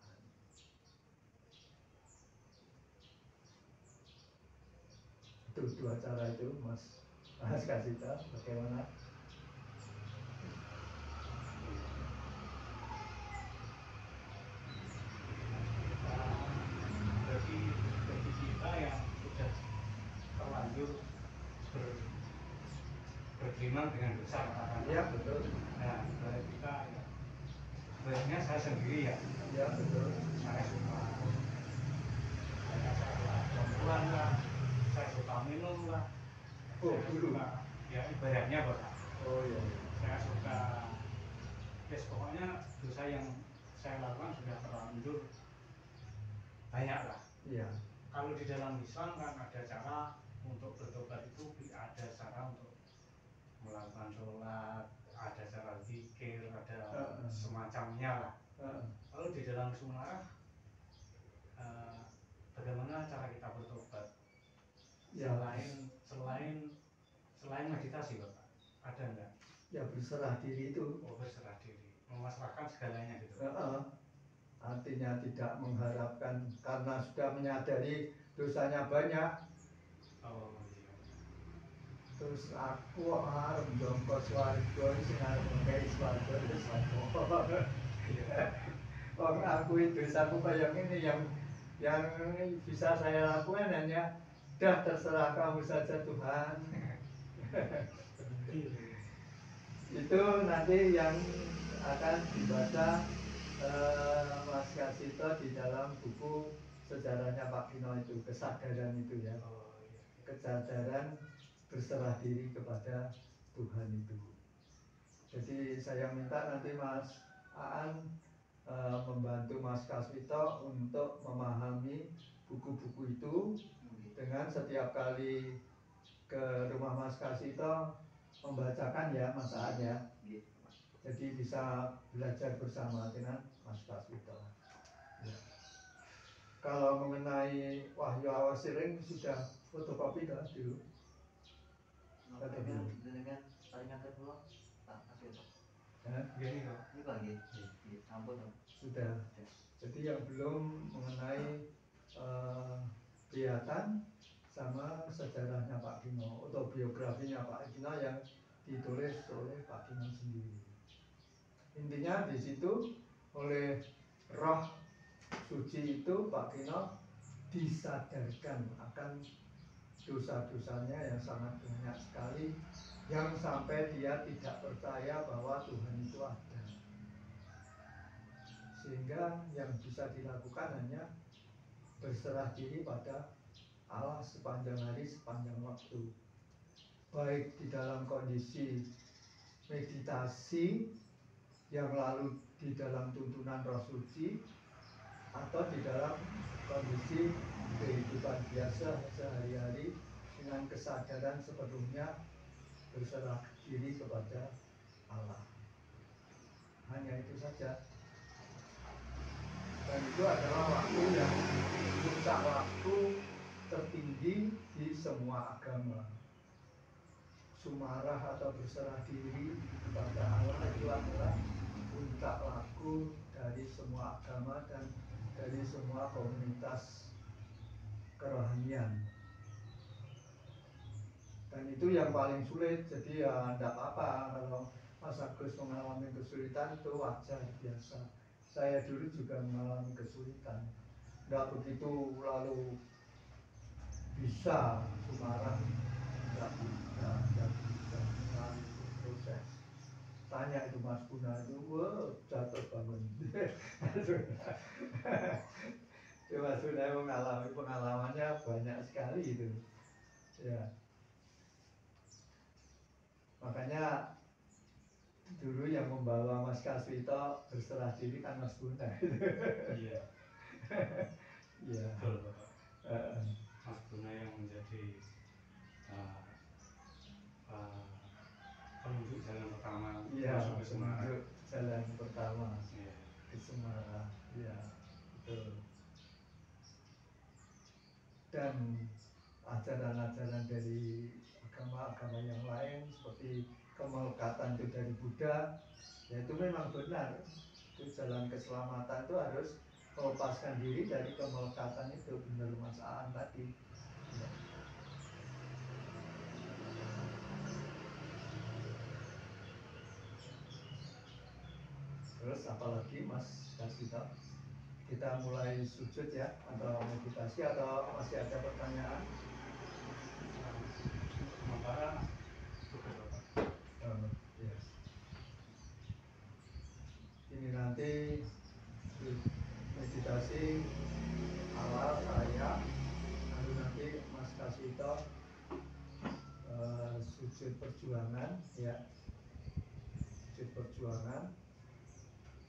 Itu 2 cara itu Mas kasih tahu bagaimana. Bagi kita yang sudah terlanjur bergelimang dengan dosa, katakan. Iya betul. Nah, dari kita ya, sebenarnya saya sendiri ya. Iya betul. Saya suka perempuan lah, saya suka minum lah. Oh, saya dulu. suka, ya ibaratnya Bapak. Oh iya. Saya suka, ya pokoknya dosa yang saya lakukan sudah terlanjur banyak lah. Iya. Kalau di dalam Islam kan ada cara untuk bertobat, itu ada cara untuk melakukan sholat, ada cara zikir, ada semacamnya lah. Kalau di dalam sunnah, bagaimana cara kita bertobat? Ya. Selain meditasi, Bapak, ada enggak? Ya berserah diri itu. Oh, berserah diri, memasrahkan segalanya gitu. Artinya tidak mengharapkan, karena sudah menyadari dosanya banyak. Oh iya. Terus aku harus jongkok swarga sing arep nggawe swarga wis swarga. Oh, aku itu dosaku kayak ini yang bisa saya lakukan hanya dah terserah kamu saja Tuhan. Itu nanti yang akan dibaca Mas Kasito di dalam buku sejarahnya Pak Kino itu, kesadaran itu ya. Kesadaran berserah diri kepada Tuhan itu. Jadi saya minta nanti Mas Aan membantu Mas Kasito untuk memahami buku-buku itu, dengan setiap kali ke rumah Mas Kasito membacakan ya Mas Aan ya. Jadi bisa belajar bersama dengan Mas Kasito. Ya. Kalau mengenai Wahyu Awasiring sudah fotokopi dah dulu. Dengan taringan kedua tak kasih toh. Gini kok. Ini lagi. Ampun. Sudah. Jadi yang belum mengenai kelihatan sama sejarahnya Pak Kino, autobiografinya Pak Kino yang ditulis oleh Pak Kino sendiri. Intinya di situ oleh roh suci itu Pak Kino disadarkan akan dosa-dosanya yang sangat banyak sekali, yang sampai dia tidak percaya bahwa Tuhan itu ada. Sehingga yang bisa dilakukan hanya berserah diri pada Allah sepanjang hari, sepanjang waktu. Baik di dalam kondisi meditasi yang lalu di dalam tuntunan roh suci, atau di dalam kondisi kehidupan biasa sehari-hari dengan kesadaran sepenuhnya berserah diri kepada Allah. Hanya itu saja. Dan itu adalah waktu yang puncak waktu tertinggi di semua agama. Sumarah atau berserah diri kepada Allah itu adalah puncak waktu dari semua agama dan dari semua komunitas kerohanian beginian. Dan itu yang paling sulit, jadi ya enggak apa-apa kalau Mas Agus mengalami kesulitan, itu wajar biasa. Saya dulu juga mengalami kesulitan, enggak begitu lalu bisa Semarang, enggak bisa melalui proses. Tanya itu Mas Guna itu, wah jatuh bangun. Mas Guna mengalami pengalamannya banyak sekali itu, ya. Makanya dulu yang membawa Mas Kaswito berserah diri kan Mas Guna. Iya. Iya. Betul Bapak. Mas Guna yang menjadi uh, uh, penunjuk jalan pertama Iya, masuk ke Semarang. penunjuk jalan pertama Iya. ke Semarang, ya betul. Dan ajaran-ajaran dari agama-agama yang lain seperti kemelekatan itu dari Buddha, ya itu memang benar. Itu jalan keselamatan itu harus melepaskan diri dari kemelekatan itu, benar Mas Aan tadi. Ya. Terus apalagi Mas Kasito? Kita mulai sujud ya, atau meditasi, atau masih ada pertanyaan? Sementara cukup Bapak. Yes. Ini nanti meditasi awal saya, lalu nanti Mas Kasito sujud perjuangan, ya, sujud perjuangan.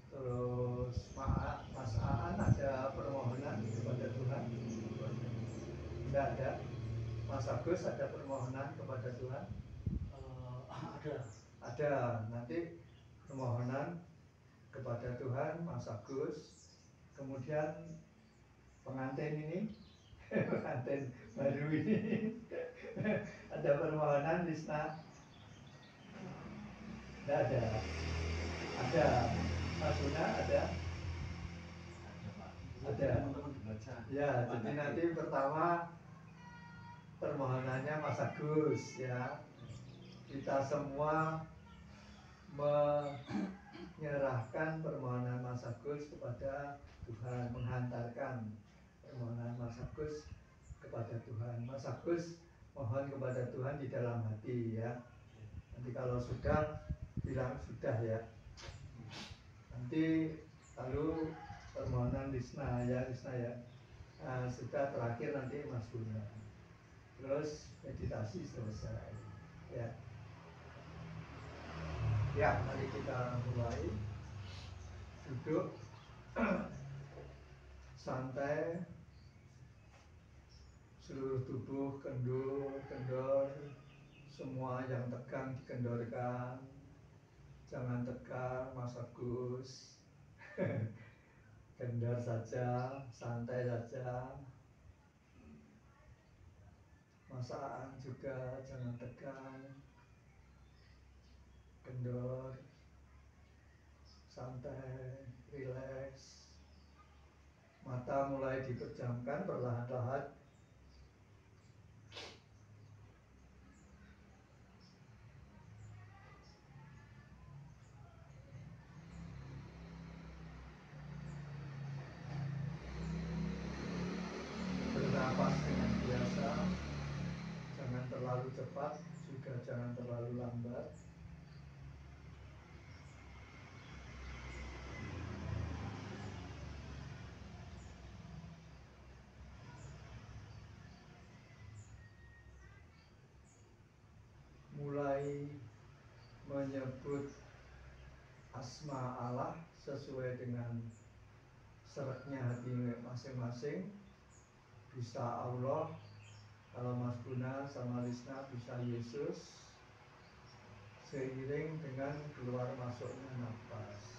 Terus Mas Aan ada permohonan kepada Tuhan? Tidak ada. Mas Agus ada permohonan kepada Tuhan? Ada. Ada. Nanti permohonan kepada Tuhan Mas Agus. Kemudian pengantin ini, pengantin baru ini, ada permohonan Lisna? Tidak ada. Ada. Mas Guna ada? Ada. Teman-teman dibaca. Ya, jadi nanti pertama permohonannya Mas Agus, ya. Kita semua menyerahkan permohonan Mas Agus kepada Tuhan, menghantarkan permohonan Mas Agus kepada Tuhan. Mas Agus mohon kepada Tuhan di dalam hati, ya. Nanti kalau sudah bilang sudah, ya. Nanti lalu permohonan Lisna, ya, Lisna, ya. Nah, sudah terakhir nanti Mas Guna. Terus meditasi selesai, ya. Ya, mari kita mulai. Duduk santai, seluruh tubuh kendor, semua yang tegang dikendorkan. Jangan tegang, Mas Agus. Kendor saja, santai saja. Mas Aan juga jangan tegang, kendor, santai, rileks. Mata mulai dipejamkan perlahan-lahan. Bernapas dengan biasa, jangan terlalu cepat, juga jangan terlalu lambat. Mulai menyebut asma Allah sesuai dengan seretnya hati masing-masing. Bisa Allah, kalau Mas Guna sama Lisna bisa Yesus, seiring dengan keluar masuknya nafas.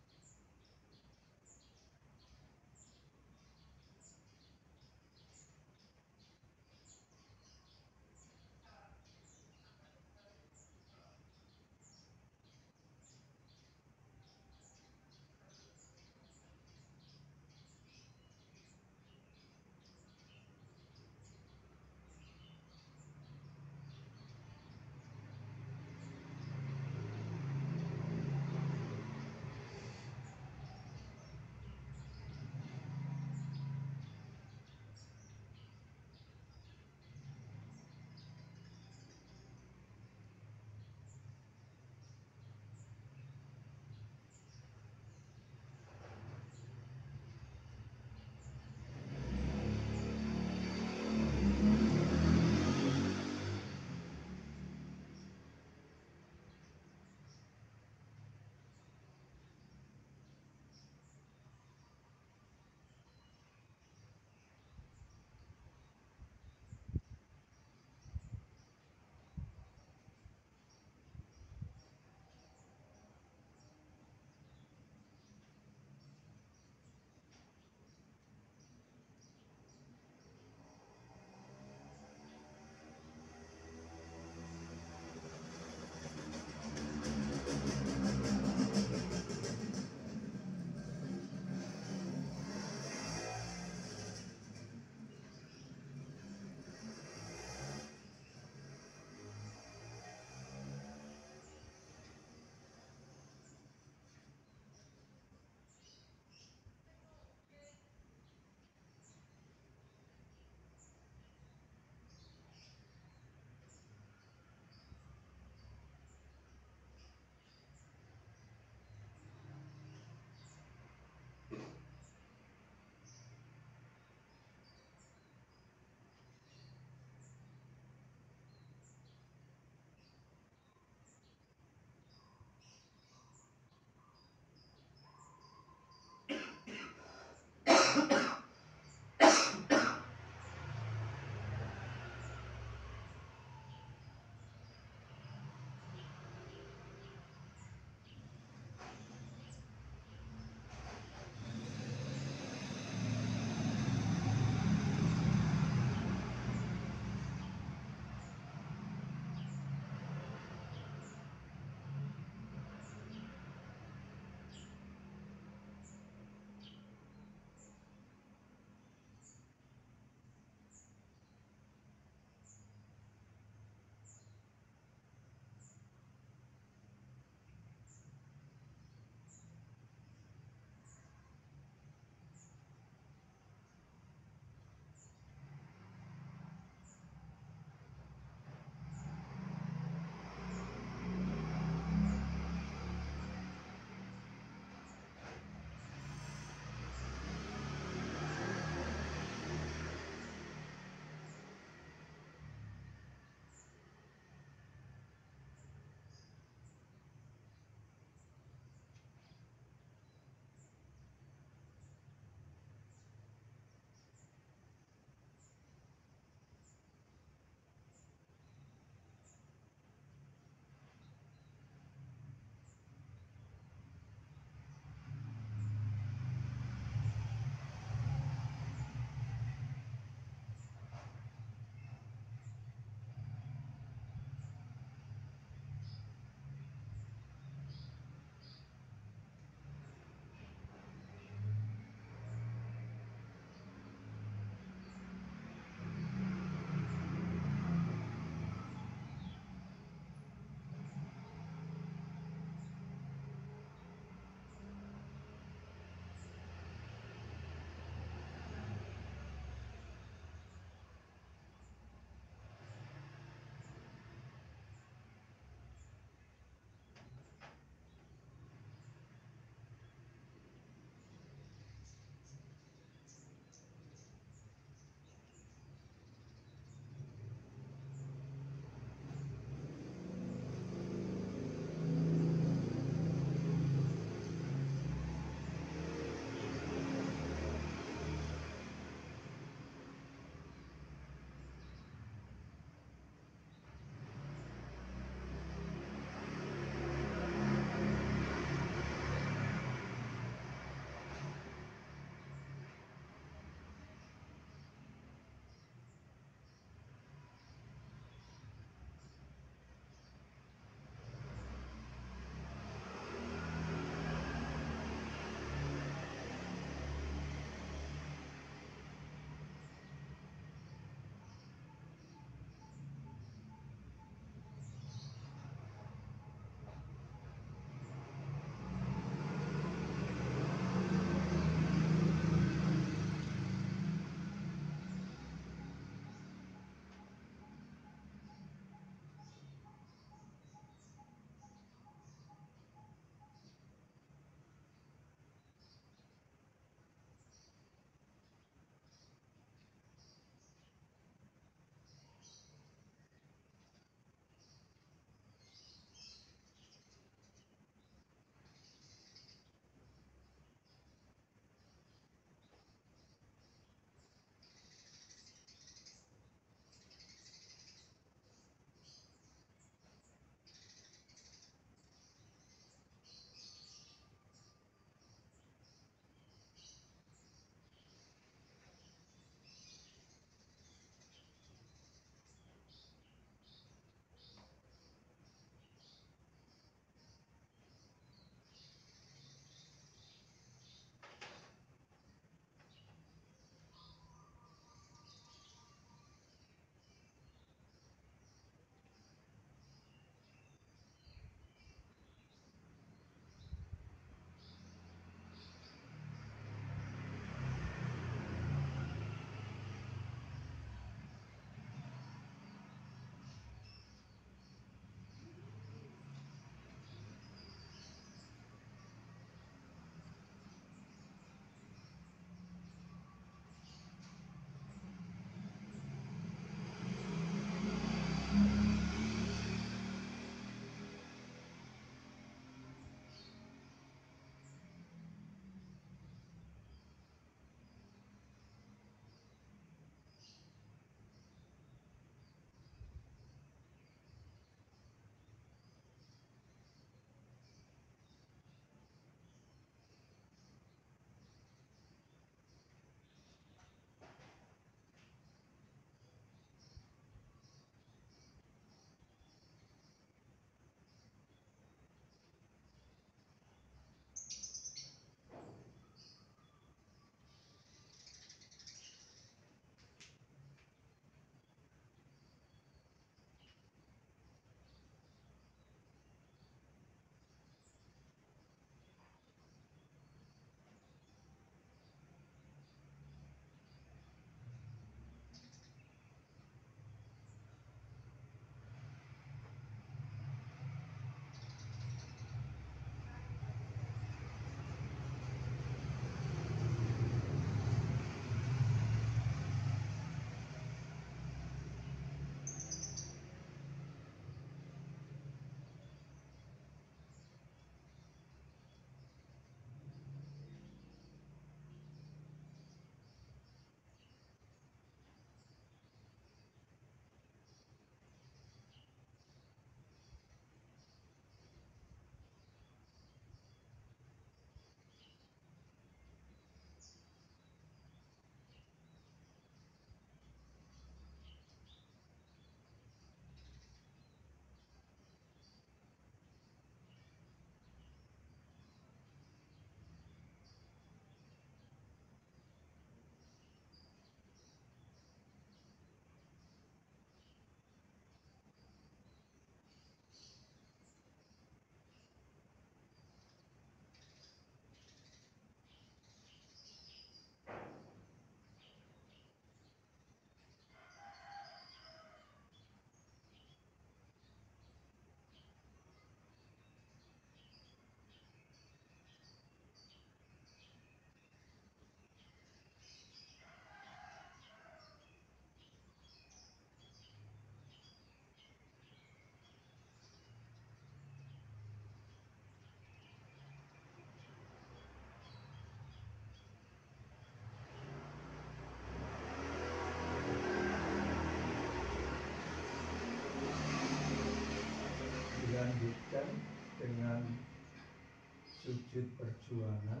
wujud perjuangan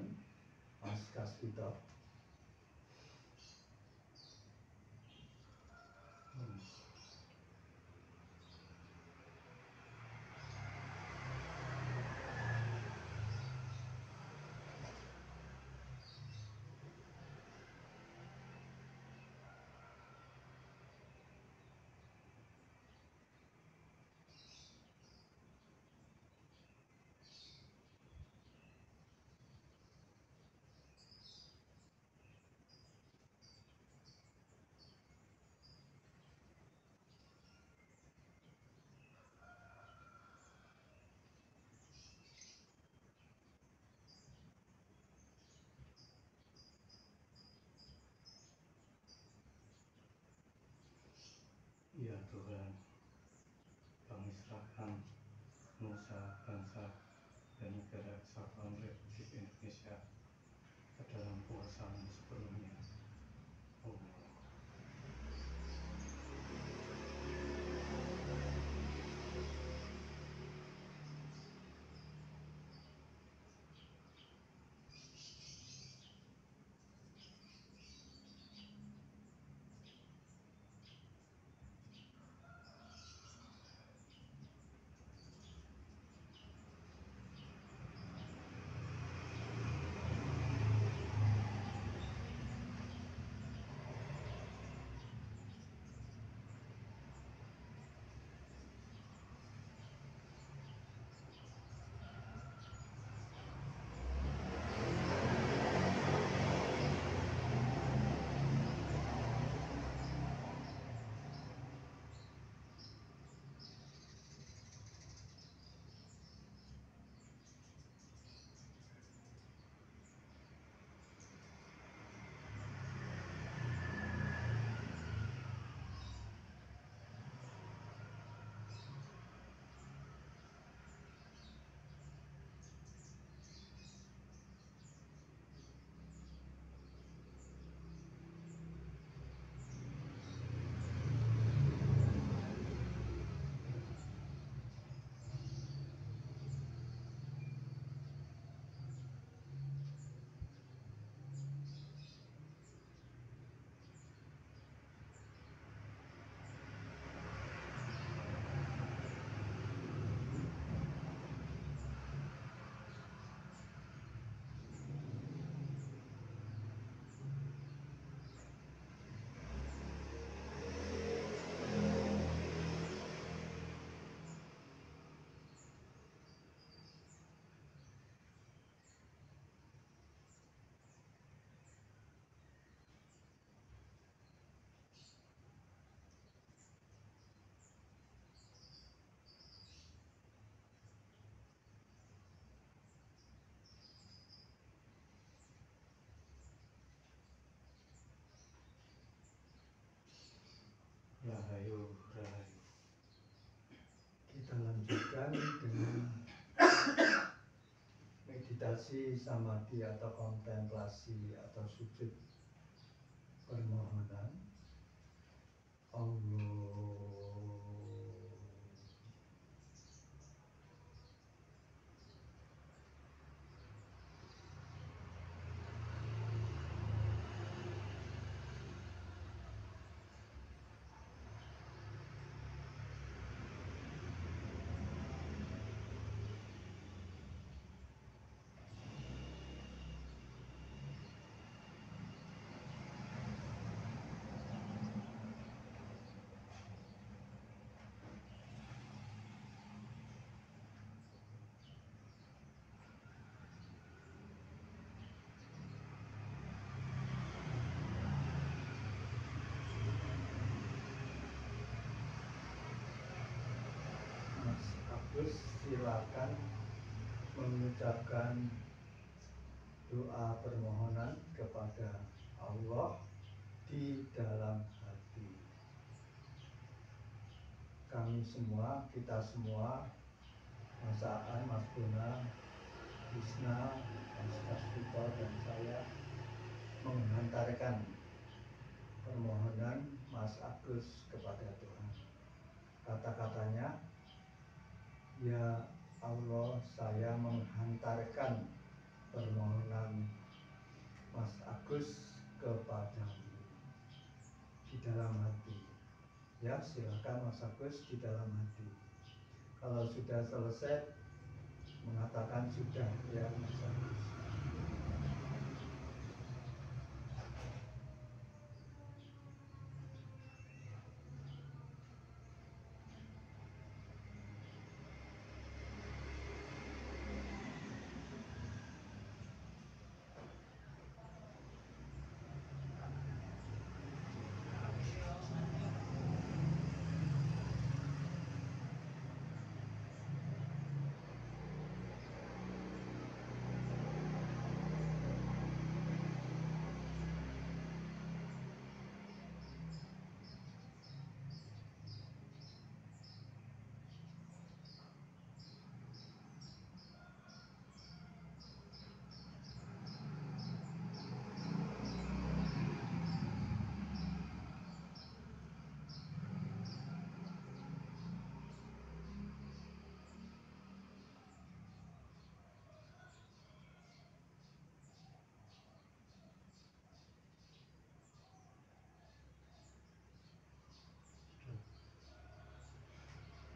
Mas Kasvito. Ya Tuhan, kami serahkan nusa, bangsa, dan negara kesatuan Republik Indonesia ke dalam kuasa-Mu sepenuhnya. Allah. Rahayu, Rahayu. Kita lanjutkan dengan meditasi samadhi atau kontemplasi atau sujud permohonan. Allah. Mas Agus, silakan mengucapkan doa permohonan kepada Allah di dalam hati. Kami semua, kita semua, Mas Aan, Mas Bona, Bisna, Mas Kasvito, dan saya menghantarkan permohonan Mas Agus kepada Tuhan. Kata-katanya, ya Allah, saya menghantarkan permohonan Mas Agus kepadamu di dalam hati. Ya, silakan Mas Agus di dalam hati. Kalau sudah selesai, mengatakan sudah ya Mas Agus.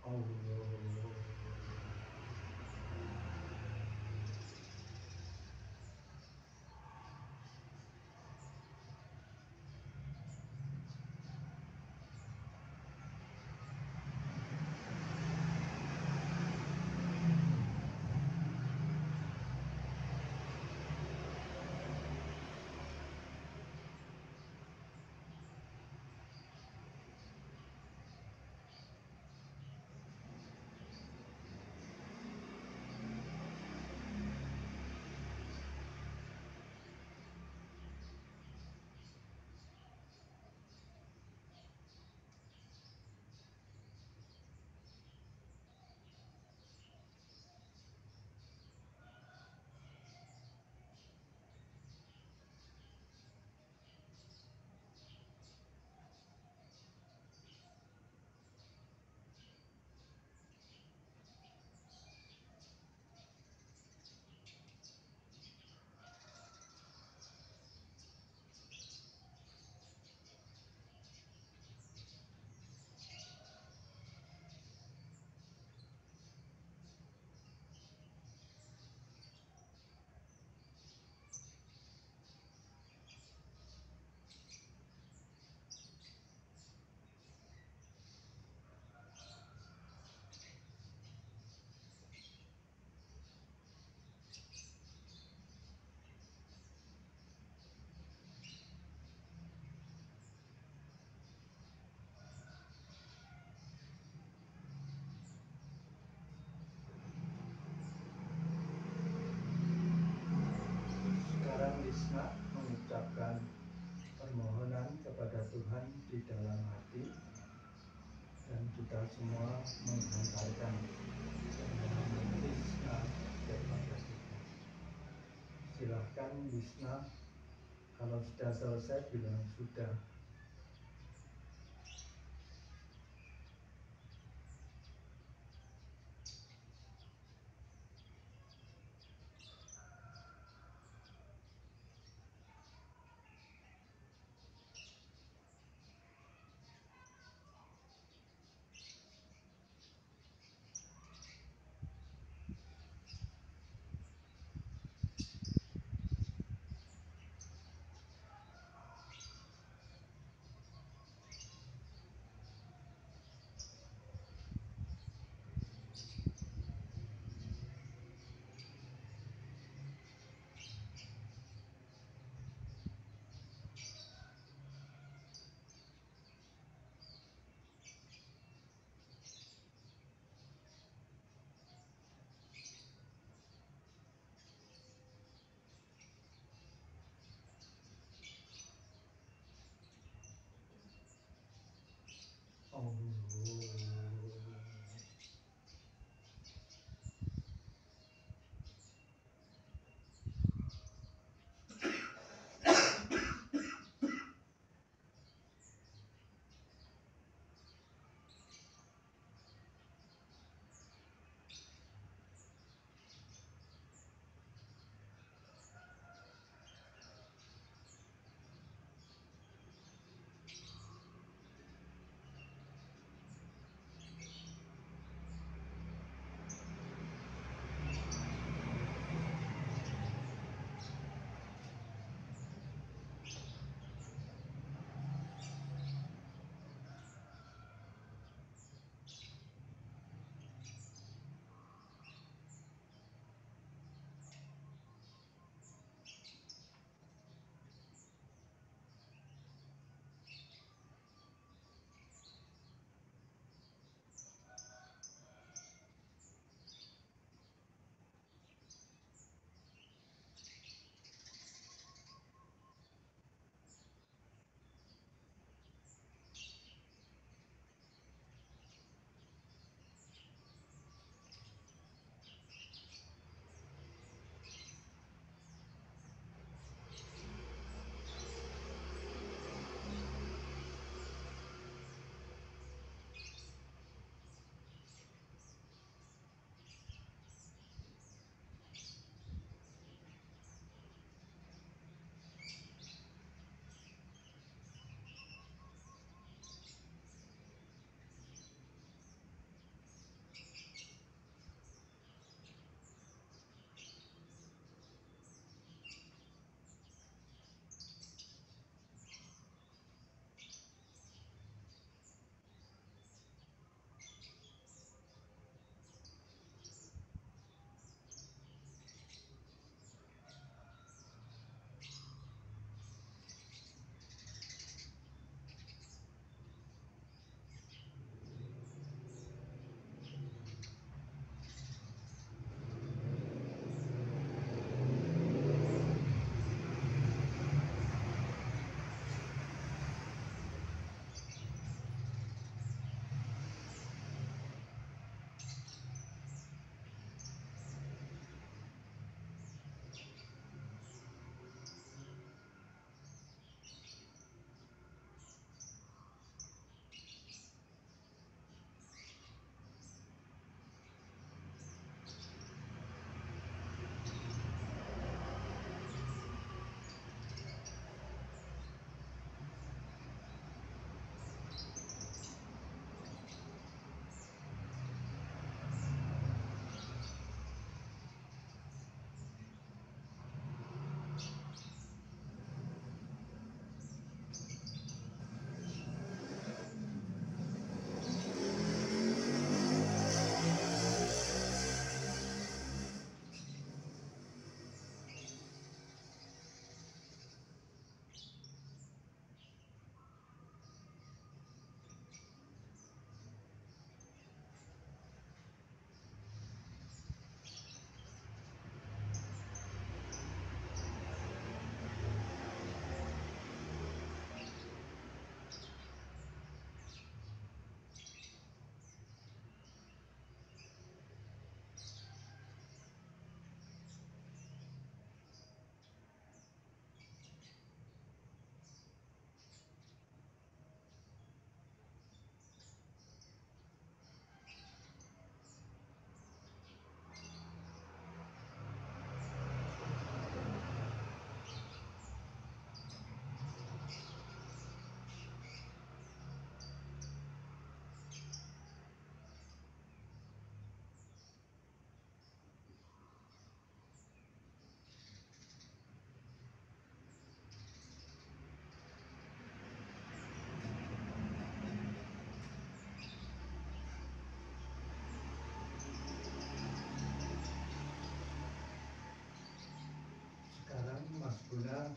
Allah. Sekarang Lisna mengucapkan permohonan kepada Tuhan di dalam hati, dan kita semua menghantarkan permohonan Lisna kepada Tuhan. Silahkan Lisna, kalau sudah selesai bilang sudah.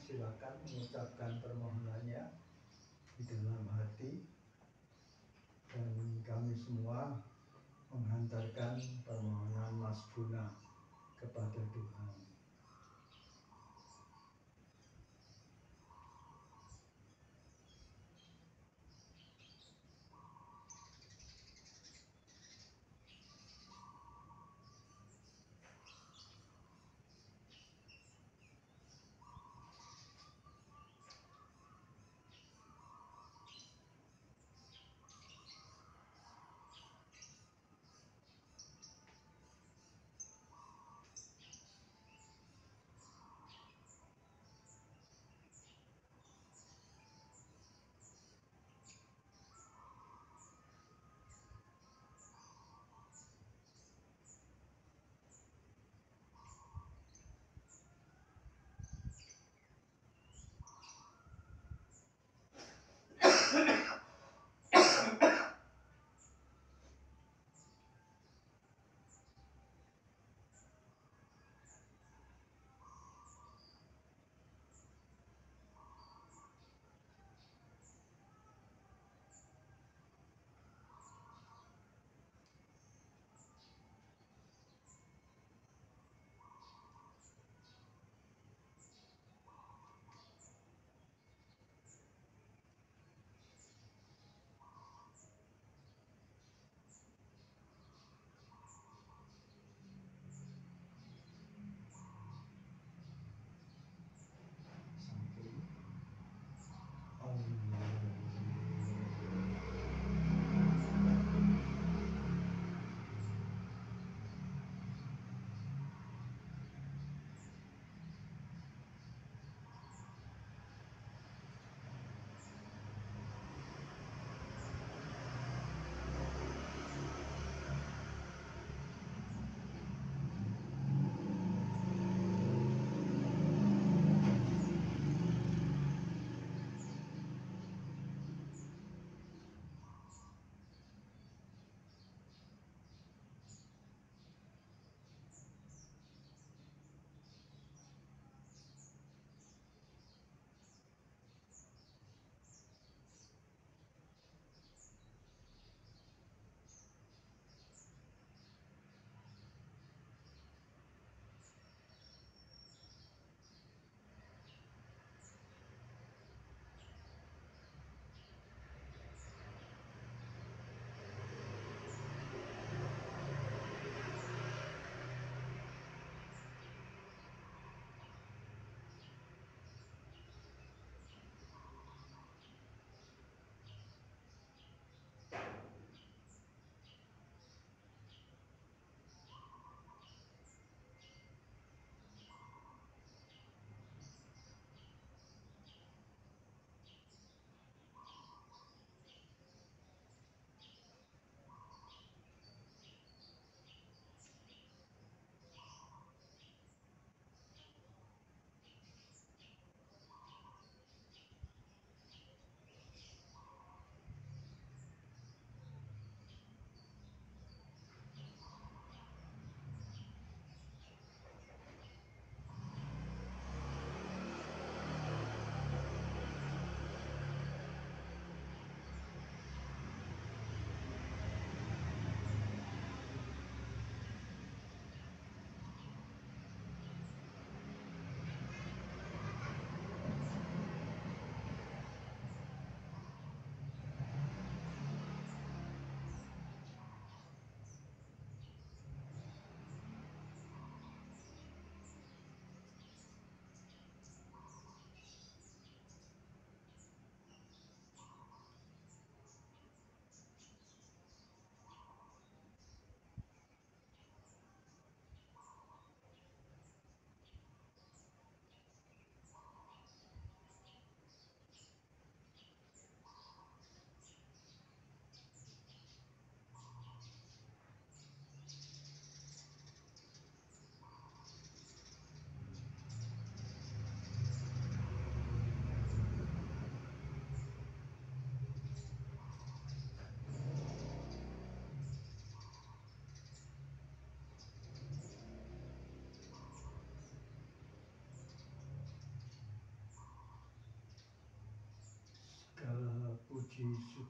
silakan mengucapkan permohonannya di dalam hati, dan kami semua menghantarkan permohonan Mas Guna kepada Tuhan.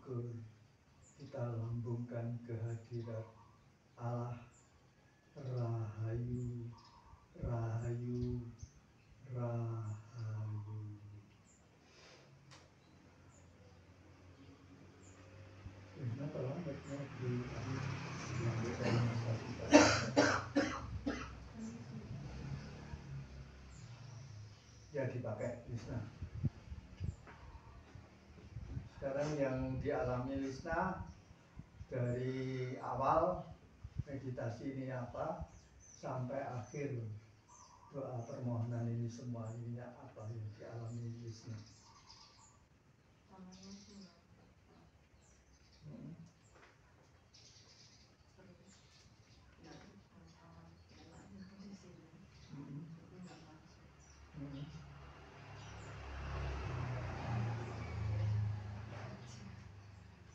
syukur kita lambungkan kehadirat Allah. Rahayu, Rahayu, Rahayu. Kenapa lambatnya ya dipakai Lisna. Sekarang yang dialami Lisna dari awal meditasi ini apa sampai akhir doa permohonan ini semua ini apa yang dialami Lisna?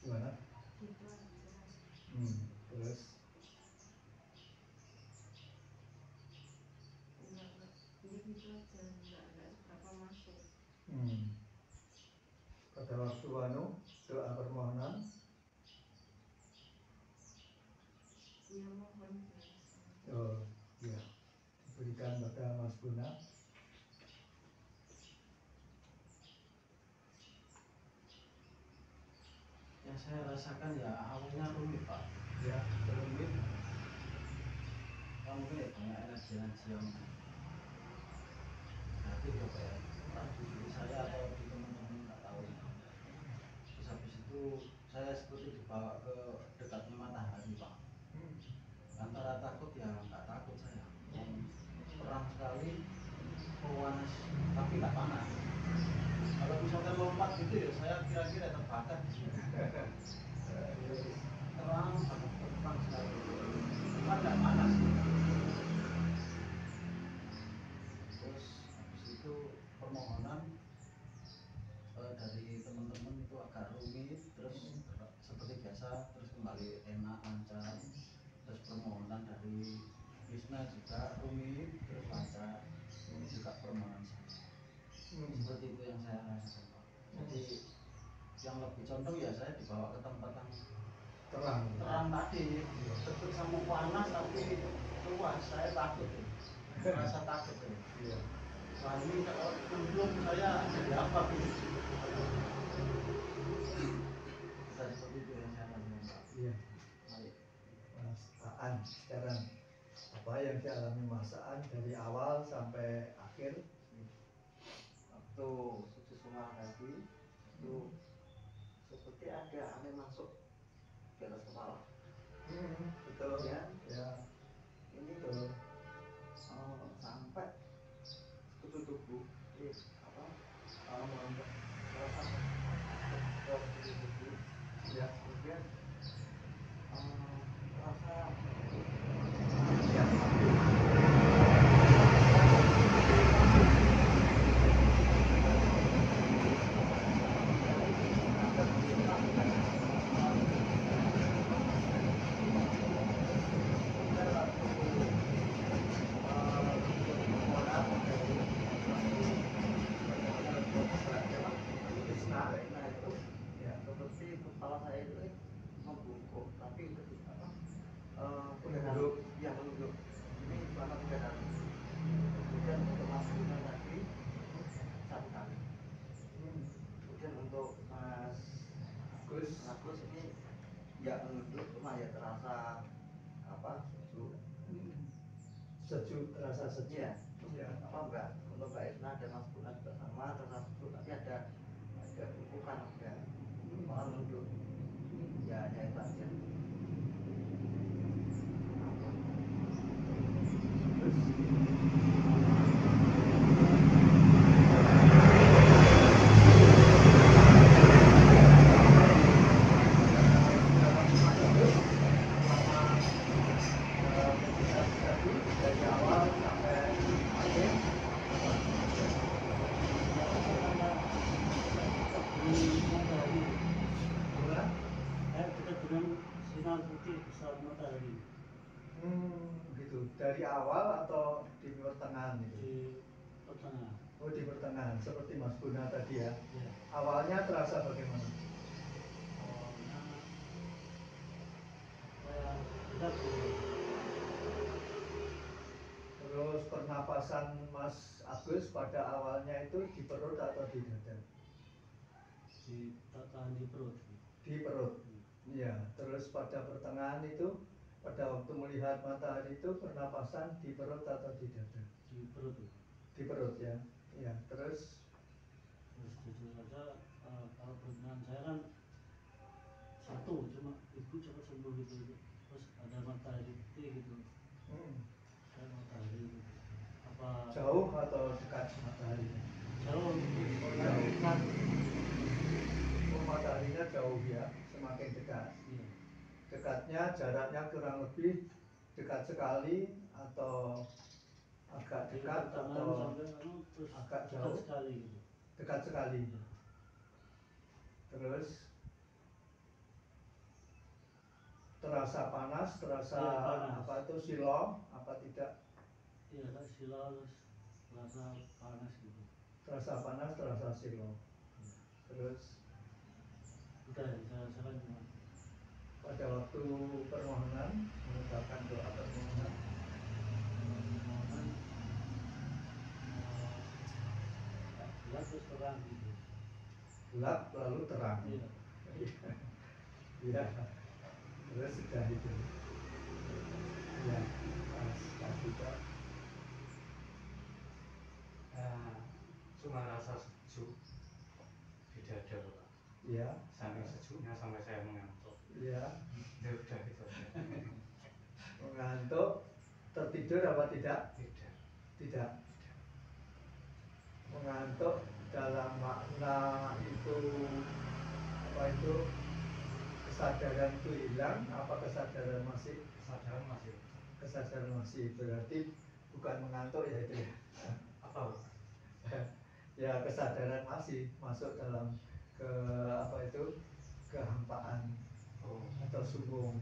Gimana? Terus pada waktu doa permohonan oh ya diberikan pada Mas Guna. Yang saya rasakan ya awalnya rumit Pak. Ya rumit. Mungkin ya banyak energi yang negatif ya Pak ya. Entah di diri saya atau di teman-teman nggak tahu. Terus habis itu saya seperti dibawa ke dekatnya matahari Pak. Antara takut ya nggak takut saya. Terang sekali, panas tapi nggak panas. Kalau misalkan lompat gitu ya saya kira-kira terbakar di sini. Terang sangat terang sekali. Cuma nggak panas. Terus habis itu permohonan dari teman-teman itu agak rumit, terus seperti biasa terus kembali enak lancar. Terus permohonan dari Krishna juga rumit terus lancar. Ini juga permohonan saya. Seperti itu yang saya rasakan Pak. Jadi yang lebih condong ya saya dibawa ke tempat yang terang tadi, tetap sama panas tapi luas. Saya takut ya. Merasa takut ya. Iya. Wah ini kalau belum saya jadi apa gitu. Bisa seperti itu yang saya rasakan Pak. Iya. Baik. Mas Aan sekarang apa yang dialami Mas Aan dari awal sampai akhir? Waktu suci semua tadi itu seperti ada angin masuk di atas kepala. Betul Ya. Ya. Ini Betul. sampai sekujur tubuh merambah terasa ke sekujur tubuh. Ya. Kemudian terasa Ya. nah itu ya seperti kepala saya itu membungkuk tapi Menunduk. ya menunduk ini selama 3 hari. Kemudian untuk Mas Guna tadi 1 kali. Kemudian untuk Mas Agus ini ya menunduk cuma ya terasa sejuk. Sejuk, terasa sejuk. Iya. Ya. Enggak untuk Mbak Isna dan Mas Guna juga sama terasa sejuk tapi ada tumpukan ada malah menunduk. Ya hanya itu aja. Dari awal sampai akhir. Gimana? Kita dengan sinar putih besar matahari Gitu. Dari awal atau di pertengahan itu? di pertengahan. Oh, di pertengahan, seperti Mas Guna tadi ya. Ya. Awalnya terasa bagaimana? Tidak. Terus pernapasan Mas Agus pada awalnya itu di perut atau di dada? Tahan di perut. Di perut. Iya. Terus pada pertengahan itu, pada waktu melihat matahari itu pernapasan di perut atau di dada? Di perut. Di perut ya. Iya. Terus Jujur saja, kalau perkenalan saya kan satu, cuma ibu cepat sembuh gitu. Terus ada matahari gitu. Saya matahari gitu. Apa jauh atau dekat matahari? jauh gitu? Oh, jauh. Oh, mataharinya jauh ya, semakin dekat. Iya. Dekatnya jaraknya kurang lebih dekat sekali atau agak Dari dekat pertengahan atau sampai terus agak dekat jauh? sekali gitu. Dekat sekali. Iya. Terus terasa panas, terasa Iya, panas. apa itu silong, apa tidak? Iya, tak silau terus rasa panas gitu. Terasa panas, terasa silong. Terus Udah, saya rasakan cuma pada waktu permohonan mengucapkan doa permohonan, mohon gelap terus terang gitu. gelap lalu terang. Iya. Iya. Terus sudah itu. Ya, pas kita Cuma rasa sejuk di dada Pak. ya, Saking sejuknya sampai saya mengantuk. ya, Ya udah gitu aja. mengantuk, tertidur apa tidak? Tidak. Tidak. Mengantuk dalam makna itu apa itu kesadaran itu hilang, apa kesadaran masih? Kesadaran masih. Kesadaran masih, berarti bukan mengantuk ya itu ya. Apa? Ya kesadaran masih masuk dalam ke apa itu kehampaan atau sumbung.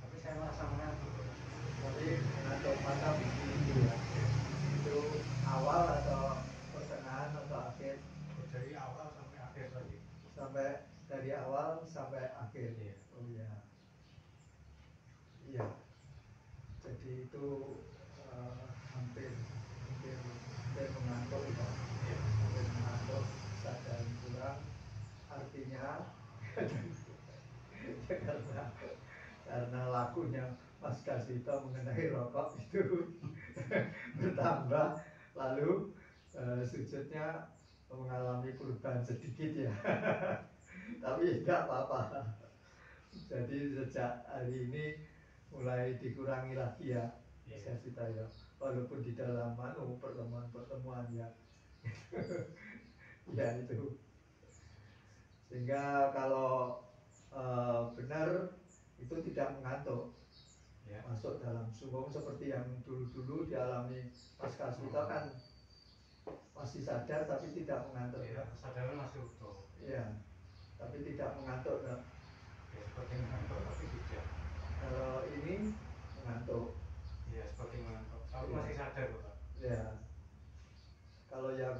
Tapi saya merasa mengantuk. Tapi mengantuk mata itu ya, itu awal atau pertengahan atau akhir? Dari awal sampai akhir tadi. Sampai dari awal sampai akhir. Iya. Oh iya. Iya. Jadi itu hampir mengantuk ya. Iya. Hampir mengantuk, sadar kurang. Artinya karena lakunya Mas Kasito mengenai rokok itu bertambah, lalu sujudnya mengalami perubahan sedikit ya. Tapi tidak apa-apa. Jadi sejak hari ini mulai dikurangi lagi ya, Mas Kasito ya. Walaupun di dalam pertemuan-pertemuan ya. Ya itu. Sehingga kalau benar itu tidak mengantuk, Ya. masuk dalam sumbung seperti yang dulu-dulu dialami Mas Kasito kan masih sadar tapi tidak mengantuk. Iya, kesadaran masih utuh. Iya, tapi tidak mengantuk. Ya, seperti mengantuk tapi tidak. Kalau ini mengantuk. Iya, seperti mengantuk. Tapi Iya. masih sadar Pak. Ya, kalau yang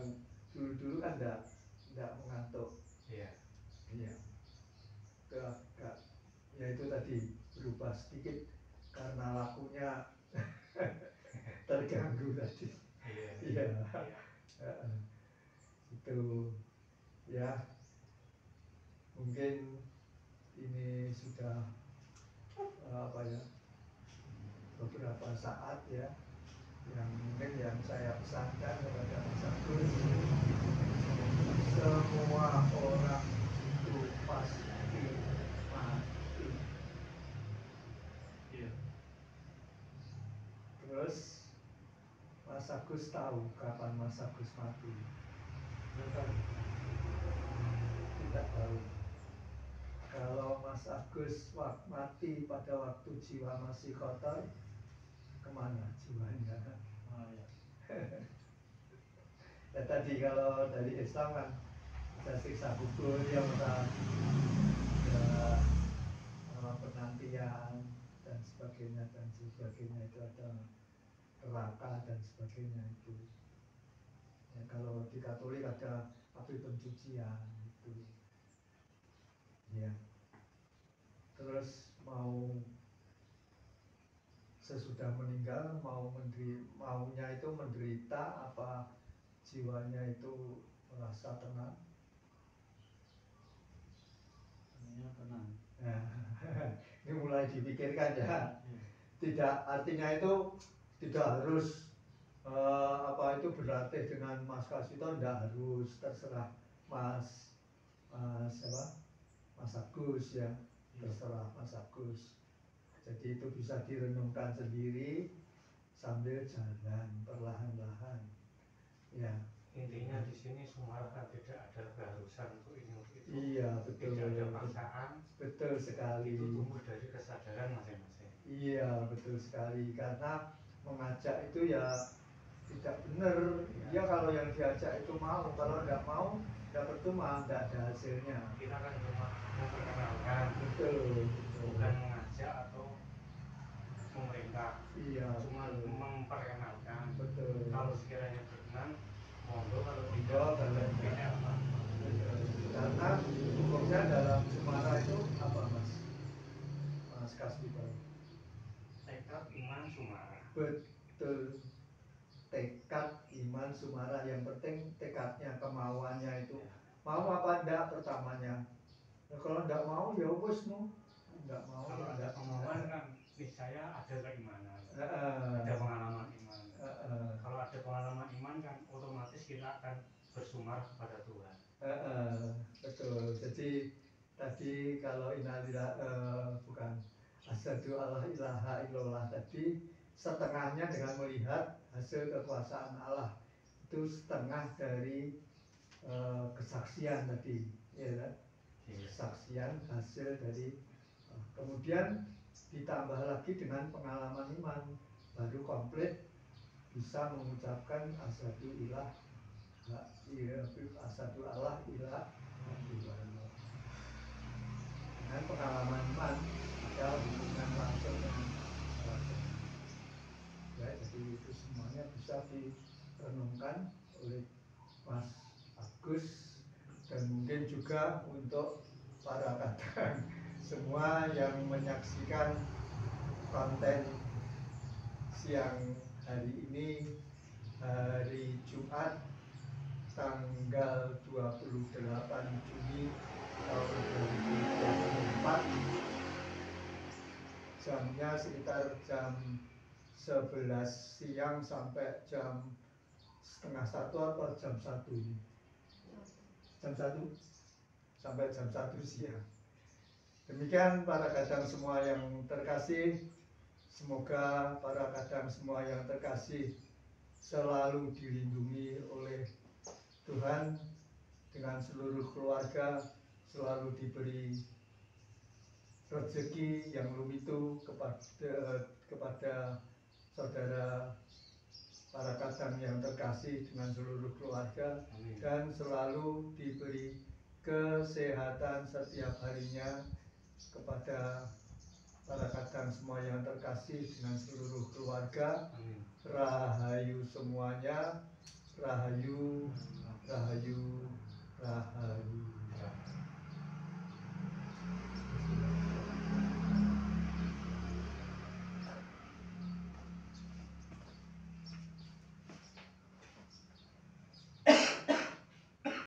dulu-dulu kan tidak mengantuk. Iya. Iya. Agak, ya itu tadi berubah sedikit karena lakunya terganggu tadi. Iya. Iya. Iya. Itu ya, mungkin ini sudah apa ya, beberapa saat ya yang mungkin yang saya pesankan kepada Mas Agus, semua orang itu pasti mati. Iya. Terus Mas Agus tahu kapan Mas Agus mati? Tidak tahu. Kalau Mas Agus mati pada waktu jiwa masih kotor, kemana jiwanya? Oh ya. Ya tadi kalau dari Islam kan ada siksa kubur yang ada penantian dan sebagainya itu ada neraka dan sebagainya itu. Ya, kalau di Katolik ada api pencucian itu. Ya. Terus mau sesudah meninggal maunya itu menderita apa jiwanya itu merasa tenang? Ini tenang. Nah, ini mulai dipikirkan ya. Tidak, artinya itu tidak harus apa itu berlatih dengan Mas Kasito, tidak harus, terserah Mas Agus ya, terserah Mas Agus. Jadi itu bisa direnungkan sendiri sambil jalan perlahan-lahan. Ya. Intinya di sini Sumarah kan tidak ada keharusan untuk ini untuk itu. Iya betul. Tidak ada paksaan. Betul sekali. Itu tumbuh dari kesadaran masing-masing. Iya betul sekali, karena mengajak itu ya tidak benar. Ya kalau yang diajak itu mau, kalau tidak mau tidak percuma, tidak ada hasilnya. Kita kan cuma memperkenalkan, Betul. bukan mengajak atau memerintah. Iya. Cuma memperkenalkan. Betul. Kalau sekiranya berkenan, monggo, kalau Tidak, tidak apa. Karena hukumnya dalam Sumarah itu apa Mas Kasbito? Tekad iman Sumarah. Betul, tekad iman Sumarah, yang penting tekadnya, kemauannya itu mau apa enggak pertamanya. Nah, kalau enggak mau ya wis no, enggak mau. Kalau ada enggak. kemauan kan niscaya ada keimanan, ada pengalaman iman. Kalau ada pengalaman iman kan otomatis kita akan bersumarah kepada Tuhan. Betul. Jadi tadi kalau bukan asyhadu alla ilaha illallah tadi, setengahnya dengan melihat hasil kekuasaan Allah, itu setengah dari kesaksian tadi, ya kan? Kesaksian hasil dari kemudian ditambah lagi dengan pengalaman iman, baru komplit bisa mengucapkan asyhadu Allah ilah dengan pengalaman iman, ada hubungan langsung dengan Allah. Ya, jadi itu semuanya bisa direnungkan oleh Mas Agus, dan mungkin juga untuk para kadang semua yang menyaksikan konten siang hari ini, hari Jumat tanggal 28 Juni tahun 2024, jamnya sekitar jam 11 siang sampai jam setengah 1 atau jam 1 ini? Jam 1 sampai jam 1 siang. Demikian para kadang semua yang terkasih, semoga para kadang semua yang terkasih selalu dilindungi oleh Tuhan, dengan seluruh keluarga selalu diberi rezeki yang lumitu kepada saudara para kadang yang terkasih dengan seluruh keluarga. Amin. Dan selalu diberi kesehatan setiap harinya kepada para kadang semua yang terkasih dengan seluruh keluarga. Amin. Rahayu semuanya, rahayu, rahayu, rahayu.